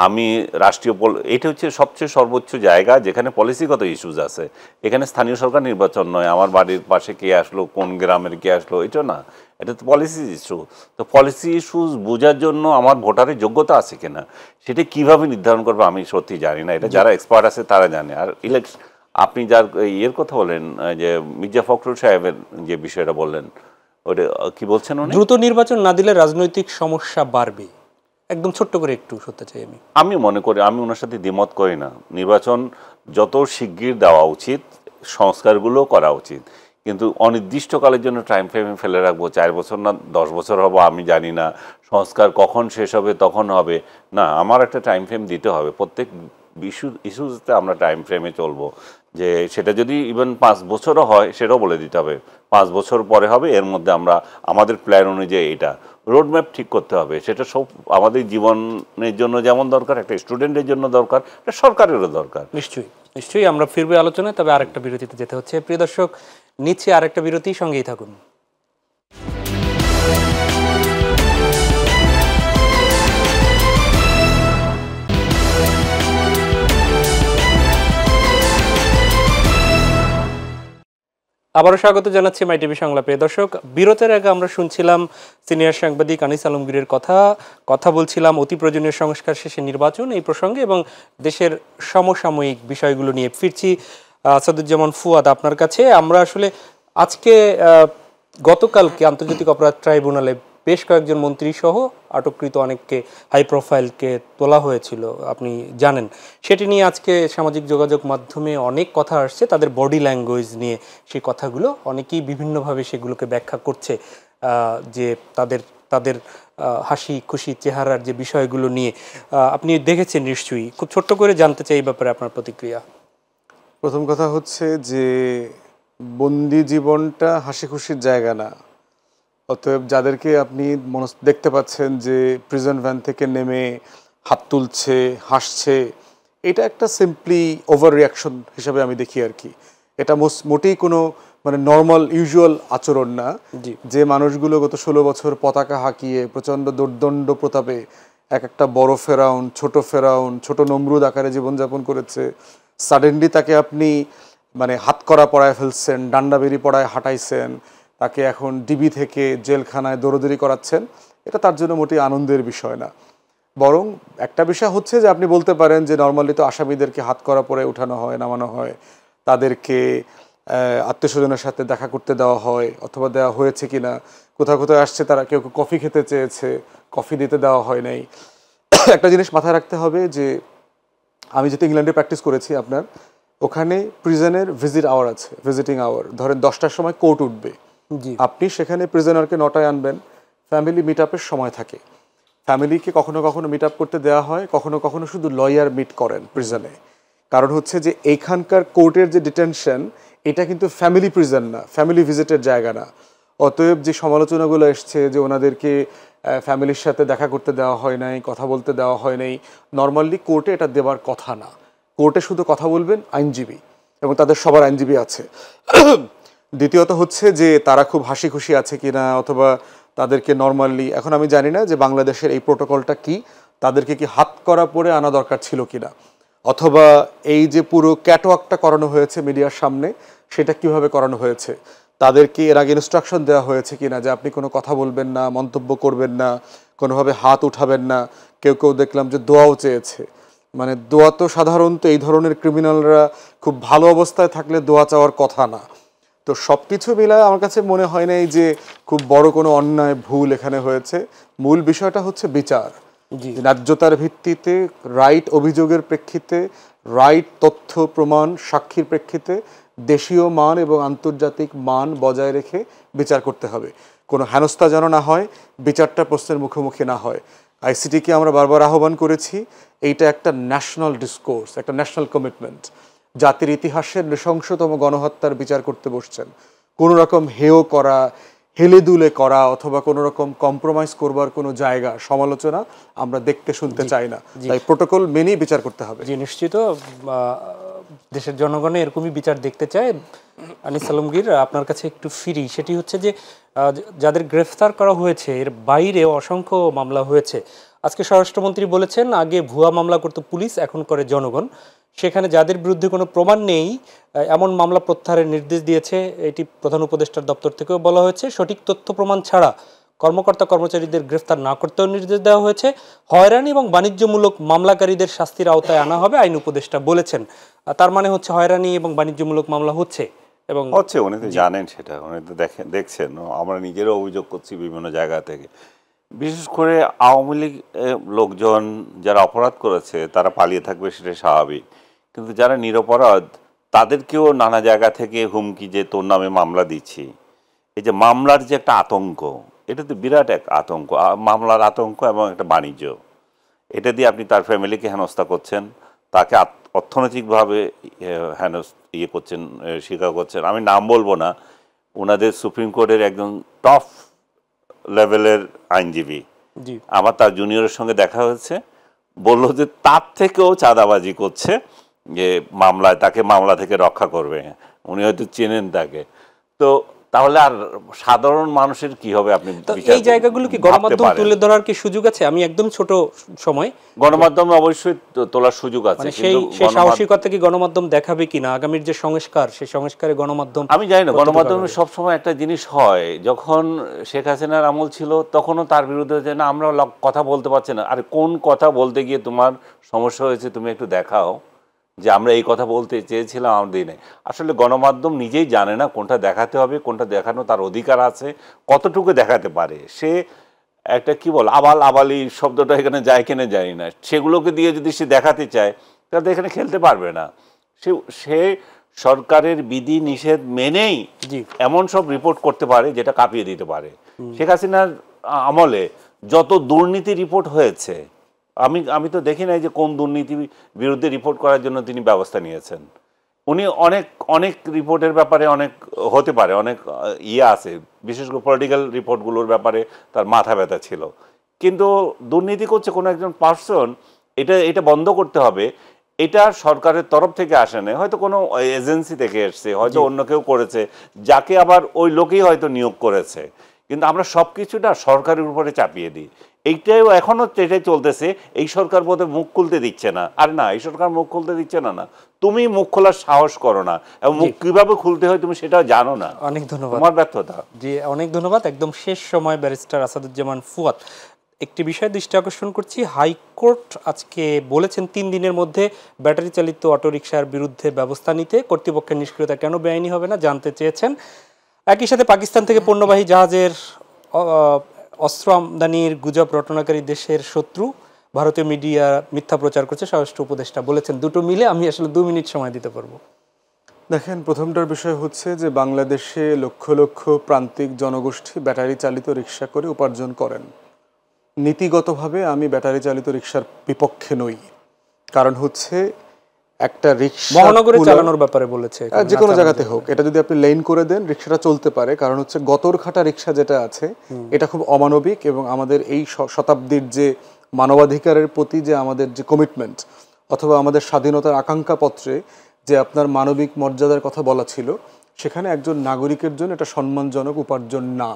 আমি রাষ্ট্রীয় এটা হচ্ছে সবচেয়ে সর্বোচ্চ জায়গা যেখানে পলিসিগত ইস্যুজ আছে। এখানে স্থানীয় সরকার নির্বাচন নয়, আমার বাড়ির পাশে কে আসলো, কোন গ্রামের কে আসলো, এটা না। এটা তো পলিসি ইস্যু। তো পলিসি ইস্যুজ বোঝার জন্য আমার ভোটারের যোগ্যতা আছে কিনা সেটা কিভাবে নির্ধারণ করবে আমি সত্যি জানি না। এটা যারা এক্সপার্ট আছে তারা জানে। আর ইলেকশন, আপনি যার ইয়ের কথা বলেন, যে মির্জা ফখরুল সাহেবের যে বিষয়টা বললেন, ওটা কি বলছেন উনি? দ্রুত নির্বাচন না দিলে রাজনৈতিক সমস্যা বাড়বে, একদম ছোট্ট করে একটু শুনতে চাই আমি। আমি মনে করি, আমি ওনার সাথে দ্বিমত করি না। নির্বাচন যত শিগগির দেওয়া উচিত, সংস্কারগুলো করা উচিত, কিন্তু অনির্দিষ্টকালের জন্য টাইম ফ্রেমে ফেলে রাখবো 4 বছর না 10 বছর হবো আমি জানি না, সংস্কার কখন শেষ হবে তখন হবে না। আমার একটা টাইম ফ্রেম দিতে হবে। প্রত্যেক ইস্যুতে আমরা টাইম ফ্রেমে চলবো। যে সেটা যদি ইভেন 5 বছরও হয় সেটাও বলে দিতে হবে 5 বছর পরে হবে, এর মধ্যে আমরা আমাদের প্ল্যান অনুযায়ী এটা রোডম্যাপ ঠিক করতে হবে। সেটা সব আমাদের জীবনের জন্য যেমন দরকার, একটা স্টুডেন্টের জন্য দরকার, একটা সরকারেরও দরকার। নিশ্চয়ই নিশ্চয়ই আমরা ফিরবে আলোচনায়, তবে আরেকটা বিরতিতে যেতে হচ্ছে। প্রিয় দর্শক, নিচ্ছে আরেকটা বিরতি, সঙ্গেই থাকুন। আবারও স্বাগত জানাচ্ছি মাই টিভি সংলাপে। দর্শক, বিরতির আগে আমরা শুনছিলাম সিনিয়র সাংবাদিক আনিস আলমগীরের কথা বলছিলাম অতি প্রয়োজনীয় সংস্কার শেষে নির্বাচন এই প্রসঙ্গে এবং দেশের সমসাময়িক বিষয়গুলো নিয়ে। ফিরছি আসাদুজ্জামান ফুয়াদ আপনার কাছে। আমরা আসলে আজকে গতকালকে আন্তর্জাতিক অপরাধ ট্রাইব্যুনালে বেশ কয়েকজন মন্ত্রী সহ আটককৃত অনেককে, হাই প্রোফাইলকে তোলা হয়েছিল, আপনি জানেন। সেটি নিয়ে আজকে সামাজিক যোগাযোগ মাধ্যমে অনেক কথা আসছে, তাদের বডি ল্যাঙ্গুয়েজ নিয়ে। সেই কথাগুলো অনেকেই বিভিন্নভাবে সেগুলোকে ব্যাখ্যা করছে, যে তাদের তাদের হাসি খুশি চেহারার যে বিষয়গুলো নিয়ে। আপনি দেখেছেন নিশ্চয়ই, খুব ছোট্ট করে জানতে চাই এই ব্যাপারে আপনার প্রতিক্রিয়া। প্রথম কথা হচ্ছে যে বন্দি জীবনটা হাসি খুশির জায়গা না। অতএব যাদেরকে আপনি দেখতে পাচ্ছেন যে প্রিজন ভ্যান থেকে নেমে হাত তুলছে, হাসছে, এটা একটা সিম্পলি ওভার রিয়াকশন হিসাবে আমি দেখি আর কি। এটা মোটেই কোনো মানে নর্মাল ইউজুয়াল আচরণ না। জি। যে মানুষগুলো গত 16 বছর পতাকা হাঁকিয়ে প্রচণ্ড দুর্দণ্ড প্রতাপে এক একটা বড় ফেরাউন, ছোট নমরুদ আকারে জীবনযাপন করেছে, সাডেনলি তাকে আপনি মানে হাতকড়া পরায় ফেলছেন, ডান্ডা বেরি পড়ায় হাঁটাইছেন, তাকে এখন ডিবি থেকে জেলখানায় দৌড়দৌড়ি করাচ্ছেন, এটা তার জন্য মোটেই আনন্দের বিষয় না। বরং একটা বিষয় হচ্ছে যে আপনি বলতে পারেন যে নর্মালি তো আসামিদেরকে হাতকড়া পরে উঠানো হয়, নামানো হয়, তাদেরকে আত্মীয়স্বজনের সাথে দেখা করতে দেওয়া হয়, অথবা দেওয়া হয়েছে কিনা, কোথাও কোথাও আসছে তারা কেউ কেউ কফি খেতে চেয়েছে, কফি দিতে দেওয়া হয় নাই। একটা জিনিস মাথায় রাখতে হবে যে আমি যেহেতু ইংল্যান্ডে প্র্যাকটিস করেছি, আপনার ওখানে প্রিজনের ভিজিটিং আওয়ার ধরেন 10টার সময় কোর্ট উঠবে, জি। আপনি সেখানে প্রিজনারকে 9টায় আনবেন, ফ্যামিলি মিট আপের সময় থাকে, ফ্যামিলিকে কখনো কখনো মিট আপ করতে দেওয়া হয়, কখনো কখনো শুধু লয়ার মিট করেন প্রিজনে। কারণ হচ্ছে যে এইখানকার কোর্টের যে ডিটেনশন, এটা কিন্তু ফ্যামিলি প্রিজন না, ফ্যামিলি ভিজিটের জায়গা না। অতএব যে সমালোচনাগুলো এসছে যে ওনাদেরকে ফ্যামিলির সাথে দেখা করতে দেওয়া হয় নাই, কথা বলতে দেওয়া হয় নাই, নর্মালি কোর্টে এটা দেওয়ার কথা না। কোর্টে শুধু কথা বলবেন আইনজীবী, এবং তাদের সবার আইনজীবী আছে। দ্বিতীয়ত হচ্ছে যে তারা খুব হাসি খুশি আছে কিনা, অথবা তাদেরকে নর্মালি, এখন আমি জানি না যে বাংলাদেশের এই প্রোটোকলটা কি, তাদেরকে কি হাত করা পরে আনা দরকার ছিল কিনা, অথবা এই যে পুরো ক্যাটওয়াকটা করানো হয়েছে মিডিয়ার সামনে, সেটা কিভাবে করানো হয়েছে, তাদেরকে এর আগে ইনস্ট্রাকশন দেওয়া হয়েছে কিনা যে আপনি কোনো কথা বলবেন না, মন্তব্য করবেন না, কোনোভাবে হাত উঠাবেন না। কেউ কেউ দেখলাম যে দোয়াও চেয়েছে। মানে দোয়া তো সাধারণত এই ধরনের ক্রিমিনালরা খুব ভালো অবস্থায় থাকলে দোয়া চাওয়ার কথা না। তো সব কিছু মিলায় আমার কাছে মনে হয় নাই যে খুব বড় কোনো অন্যায় ভুল এখানে হয়েছে। মূল বিষয়টা হচ্ছে বিচার, ন্যায্যতার ভিত্তিতে, রাইট অভিযোগের প্রেক্ষিতে, রাইট তথ্য প্রমাণ সাক্ষীর প্রেক্ষিতে দেশীয় মান এবং আন্তর্জাতিক মান বজায় রেখে বিচার করতে হবে। কোনো হেনস্থা যেন না হয়, বিচারটা প্রশ্নের মুখোমুখি না হয়। আইসিটিকে আমরা বারবার আহ্বান করেছি, এইটা একটা ন্যাশনাল ডিসকোর্স, একটা ন্যাশনাল কমিটমেন্ট। জাতির ইতিহাসের নৃশংসতম গণহত্যার বিচার করতে বসছেন, কোনো রকম হেয় করা, হেলেদুলে করা অথবা কোনো রকম কম্প্রোমাইজ করবার কোনো জায়গা, সমালোচনা আমরা দেখতে শুনতে চাই না। তাই প্রোটোকল মেনেই বিচার করতে হবে। জি নিশ্চিত, দেশের জনগণে এরকমই বিচার দেখতে চায়। আনিস আলমগীর, আপনার কাছে একটু ফিরি, সেটি হচ্ছে যে যাদের গ্রেফতার করা হয়েছে এর বাইরে অসংখ্য মামলা হয়েছে। আজকে স্বরাষ্ট্রমন্ত্রী বলেছেন আগে ভুয়া মামলা করতো পুলিশ, এখন করে জনগণ। সেখানে যাদের বিরুদ্ধে কোনো প্রমাণ নেই এমন মামলা প্রত্যাহারের নির্দেশ দিয়েছে, এটি প্রধান উপদেষ্টার দপ্তর থেকেও বলা হয়েছে। সঠিক তথ্য প্রমাণ ছাড়া কর্মকর্তা কর্মচারীদের গ্রেফতার না করতেও নির্দেশ দেওয়া হয়েছে। হয়রানি এবং বাণিজ্যমূলক মামলাকারীদের শাস্তির আওতায় আনা হবে, আইন উপদেষ্টা বলেছেন। তার মানে হচ্ছে হয়রানি এবং বাণিজ্যমূলক মামলা হচ্ছে এবং হচ্ছে, উনি তো জানেন সেটা, উনি তো দেখছেন। আমরা নিজেরও অভিযোগ করছি বিভিন্ন জায়গা থেকে। বিশেষ করে আওয়ামী লীগ লোকজন যারা অপরাধ করেছে তারা পালিয়ে থাকবে, সেটা স্বাভাবিক। কিন্তু যারা নিরপরাধ তাদেরকেও নানা জায়গা থেকে হুমকি, যে তোর নামে মামলা দিচ্ছি। এই যে মামলার যে একটা আতঙ্ক, এটা তো বিরাট এক আতঙ্ক, মামলার আতঙ্ক এবং একটা বাণিজ্য। এটা দিয়ে আপনি তার ফ্যামিলিকে হেনস্থা করছেন, তাকে অর্থনৈতিকভাবে করছেন, স্বীকার করছেন। আমি নাম বলবো না, ওনাদের সুপ্রিম কোর্টের একজন টপ লেভেলের আইনজীবী, আমার তার জুনিয়রের সঙ্গে দেখা হয়েছে, বললো যে তার থেকেও চাঁদাবাজি করছে, যে মামলায় তাকে মামলা থেকে রক্ষা করবে। উনি হয়তো চেনেন তাকে। তো তাহলে আর সাধারণ মানুষের কি হবে? আপনি এই জায়গাগুলো কি গণমাধ্যম তুলে ধরার কি সুযোগ আছে? আমি একদম ছোট সময়, গণমাধ্যমে অবশ্যই তোলার সুযোগ আছে, সেই সাহসিকতা কি গণমাধ্যম দেখাবে কিনা? আগামীর যে সংস্কার, সেই সংস্কারে গণমাধ্যম, আমি জানি না। গণমাধ্যমে সবসময় একটা জিনিস হয়, যখন শেখ হাসিনার আমল ছিল তখনও তার বিরুদ্ধে যে না আমরা কথা বলতে পারছি না। আরে কোন কথা বলতে গিয়ে তোমার সমস্যা হয়েছে তুমি একটু দেখাও, যে আমরা এই কথা বলতে চেয়েছিলাম আমার দিনে। আসলে গণমাধ্যম নিজেই জানে না কোনটা দেখাতে হবে, কোনটা দেখানো তার অধিকার আছে, কতটুকু দেখাতে পারে। সে একটা কি বল, আবালি শব্দটা এখানে যায় কিনা জানি না, সেগুলোকে দিয়ে যদি সে দেখাতে চায় তাহলে এখানে খেলতে পারবে না। সে সরকারের বিধি নিষেধ মেনেই এমন সব রিপোর্ট করতে পারে যেটা কাঁপিয়ে দিতে পারে। শেখ হাসিনার আমলে যত দুর্নীতি রিপোর্ট হয়েছে, আমি তো দেখি নাই যে কোন দুর্নীতি বিরুদ্ধে রিপোর্ট করার জন্য তিনি ব্যবস্থা নিয়েছেন। উনি অনেক রিপোর্টের ব্যাপারে অনেক হতে পারে, অনেক আছে, বিশেষ করে পলিটিক্যাল রিপোর্টগুলোর ব্যাপারে তার মাথা ব্যথা ছিল। কিন্তু দুর্নীতি করছে কোনো একজন পার্সন, এটা বন্ধ করতে হবে। এটা সরকারের তরফ থেকে আসে না, হয়তো কোনো এজেন্সি থেকে এসছে, হয়তো অন্য কেউ করেছে, যাকে আবার ওই লোকেই হয়তো নিয়োগ করেছে। কিন্তু আমরা সব কিছুটা সরকারের উপরে চাপিয়ে দিই। এইটাও এখনও এটাই চলতেছে, এই সরকার বোধহয় মুখ খুলতে দিচ্ছে না। আর না, এই সরকার মুখ খুলতে দিচ্ছে না, তুমি মুখ খোলার সাহস করো না, এবং মুখ কিভাবে খুলতে হয় তুমি সেটাও জানো না। অনেক ধন্যবাদ, তোমার ব্যর্থতা। জি অনেক ধন্যবাদ। একদম শেষ সময় ব্যারিস্টার আসাদুজ্জামান ফুয়াদ, একটি বিষয় দৃষ্টি আকর্ষণ করছি। হাইকোর্ট আজকে বলেছেন 3 দিনের মধ্যে ব্যাটারি চালিত অটোরিকশার বিরুদ্ধে ব্যবস্থা নিতে। কর্তৃপক্ষের নিষ্ক্রিয়তা কেন বেআইনি হবে না জানতে চেয়েছেন। একই সাথে পাকিস্তান থেকে পণ্যবাহী জাহাজের অস্ত্র আমদানির গুজব রটনাকারী দেশের শত্রু, ভারতীয় মিডিয়া মিথ্যা প্রচার করছে, স্বরাষ্ট্র উপদেষ্টা বলেছেন। দুটো মিলে আমি আসলে 2 মিনিট সময় দিতে পারবো। দেখেন, প্রথমটার বিষয় হচ্ছে যে বাংলাদেশে লক্ষ লক্ষ প্রান্তিক জনগোষ্ঠী ব্যাটারি চালিত রিক্সা করে উপার্জন করেন। নীতিগতভাবে আমি ব্যাটারি চালিত রিক্সার বিপক্ষে নই, কারণ হচ্ছে একটা রিক্সা মহানগরে চালানোর ব্যাপারে বলেছে, যে কোনো জায়গাতে হোক, এটা যদি আপনি লেন করে দেন রিক্সাটা চলতে পারে। কারণ হচ্ছে গতরঘাটা রিক্সা যেটা আছে এটা খুব অমানবিক, এবং আমাদের এই শতাব্দীর যে মানবাধিকারের প্রতি যে আমাদের যে কমিটমেন্ট, অথবা আমাদের স্বাধীনতার আকাঙ্ক্ষা পত্রে যে আপনার মানবিক মর্যাদার কথা বলা ছিল, সেখানে একজন নাগরিকের জন্য এটা সম্মানজনক উপার্জন না,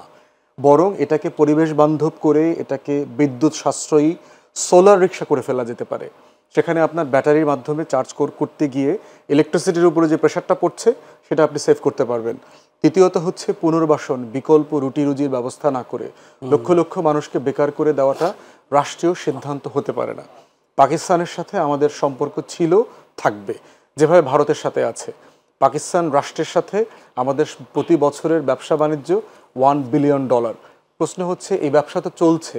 বরং এটাকে পরিবেশ বান্ধব করে এটাকে বিদ্যুৎ সাশ্রয়ী সোলার রিক্সা করে ফেলা যেতে পারে। সেখানে আপনার ব্যাটারির মাধ্যমে চার্জ করতে গিয়ে ইলেকট্রিসিটির উপরে যে প্রেশারটা পড়ছে সেটা আপনি সেভ করতে পারবেন। তৃতীয়ত হচ্ছে পুনর্বাসন, বিকল্প রুটি রুজির ব্যবস্থা না করে লক্ষ লক্ষ মানুষকে বেকার করে দেওয়াটা রাষ্ট্রীয় সিদ্ধান্ত হতে পারে না। পাকিস্তানের সাথে আমাদের সম্পর্ক ছিল, থাকবে, যেভাবে ভারতের সাথে আছে। পাকিস্তান রাষ্ট্রের সাথে আমাদের প্রতি বছরের ব্যবসা বাণিজ্য $1 বিলিয়ন। প্রশ্ন হচ্ছে এই ব্যবসা তো চলছে,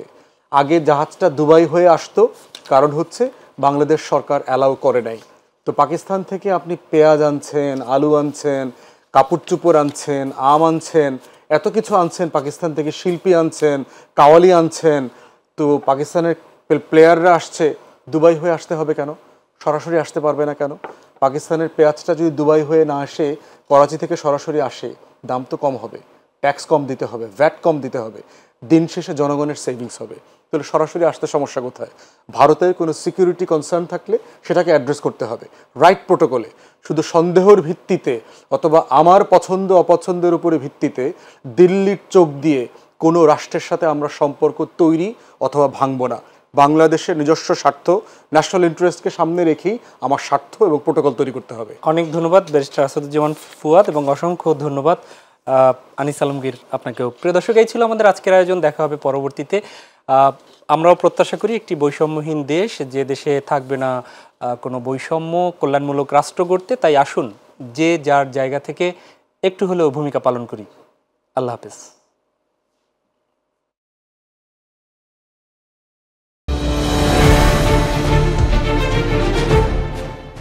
আগে জাহাজটা দুবাই হয়ে আসতো, কারণ হচ্ছে বাংলাদেশ সরকার অ্যালাউ করে নাই। তো পাকিস্তান থেকে আপনি পেঁয়াজ আনছেন, আলু আনছেন, কাপড় চোপড় আনছেন, আম আনছেন, এত কিছু আনছেন, পাকিস্তান থেকে শিল্পী আনছেন, কাওয়ালি আনছেন, তো পাকিস্তানের প্লেয়াররা আসছে, দুবাই হয়ে আসতে হবে কেন? সরাসরি আসতে পারবে না কেন? পাকিস্তানের পেঁয়াজটা যদি দুবাই হয়ে না আসে, করাচি থেকে সরাসরি আসে, দাম তো কম হবে, ট্যাক্স কম দিতে হবে, ভ্যাট কম দিতে হবে, দিন শেষে জনগণের সেভিংস হবে। তাহলে সরাসরি আসতে সমস্যা কোথায়? ভারতের কোনো সিকিউরিটি কনসার্ন থাকলে সেটাকে অ্যাড্রেস করতে হবে রাইট প্রোটোকলে। শুধু সন্দেহের ভিত্তিতে অথবা আমার পছন্দ অপছন্দের উপরে ভিত্তিতে দিল্লির চোখ দিয়ে কোনো রাষ্ট্রের সাথে আমরা সম্পর্ক তৈরি অথবা ভাঙব না। বাংলাদেশের নিজস্ব স্বার্থ, ন্যাশনাল ইন্টারেস্টকে সামনে রেখেই আমার স্বার্থ এবং প্রোটোকল তৈরি করতে হবে। অনেক ধন্যবাদ ব্যারিস্টার আসাদুজ্জামান ফুয়াদ এবং অসংখ্য ধন্যবাদ আনিস আলমগীর আপনাকেও। প্রিয় দর্শক, এই ছিল আমাদের আজকের আয়োজন। দেখা হবে পরবর্তীতে। আমরাও প্রত্যাশা করি একটি বৈষম্যহীন দেশ, যে দেশে থাকবে না কোনো বৈষম্য, কল্যাণমূলক রাষ্ট্র গড়তে। তাই আসুন যে যার জায়গা থেকে একটু হলেও ভূমিকা পালন করি। আল্লাহ হাফেজ।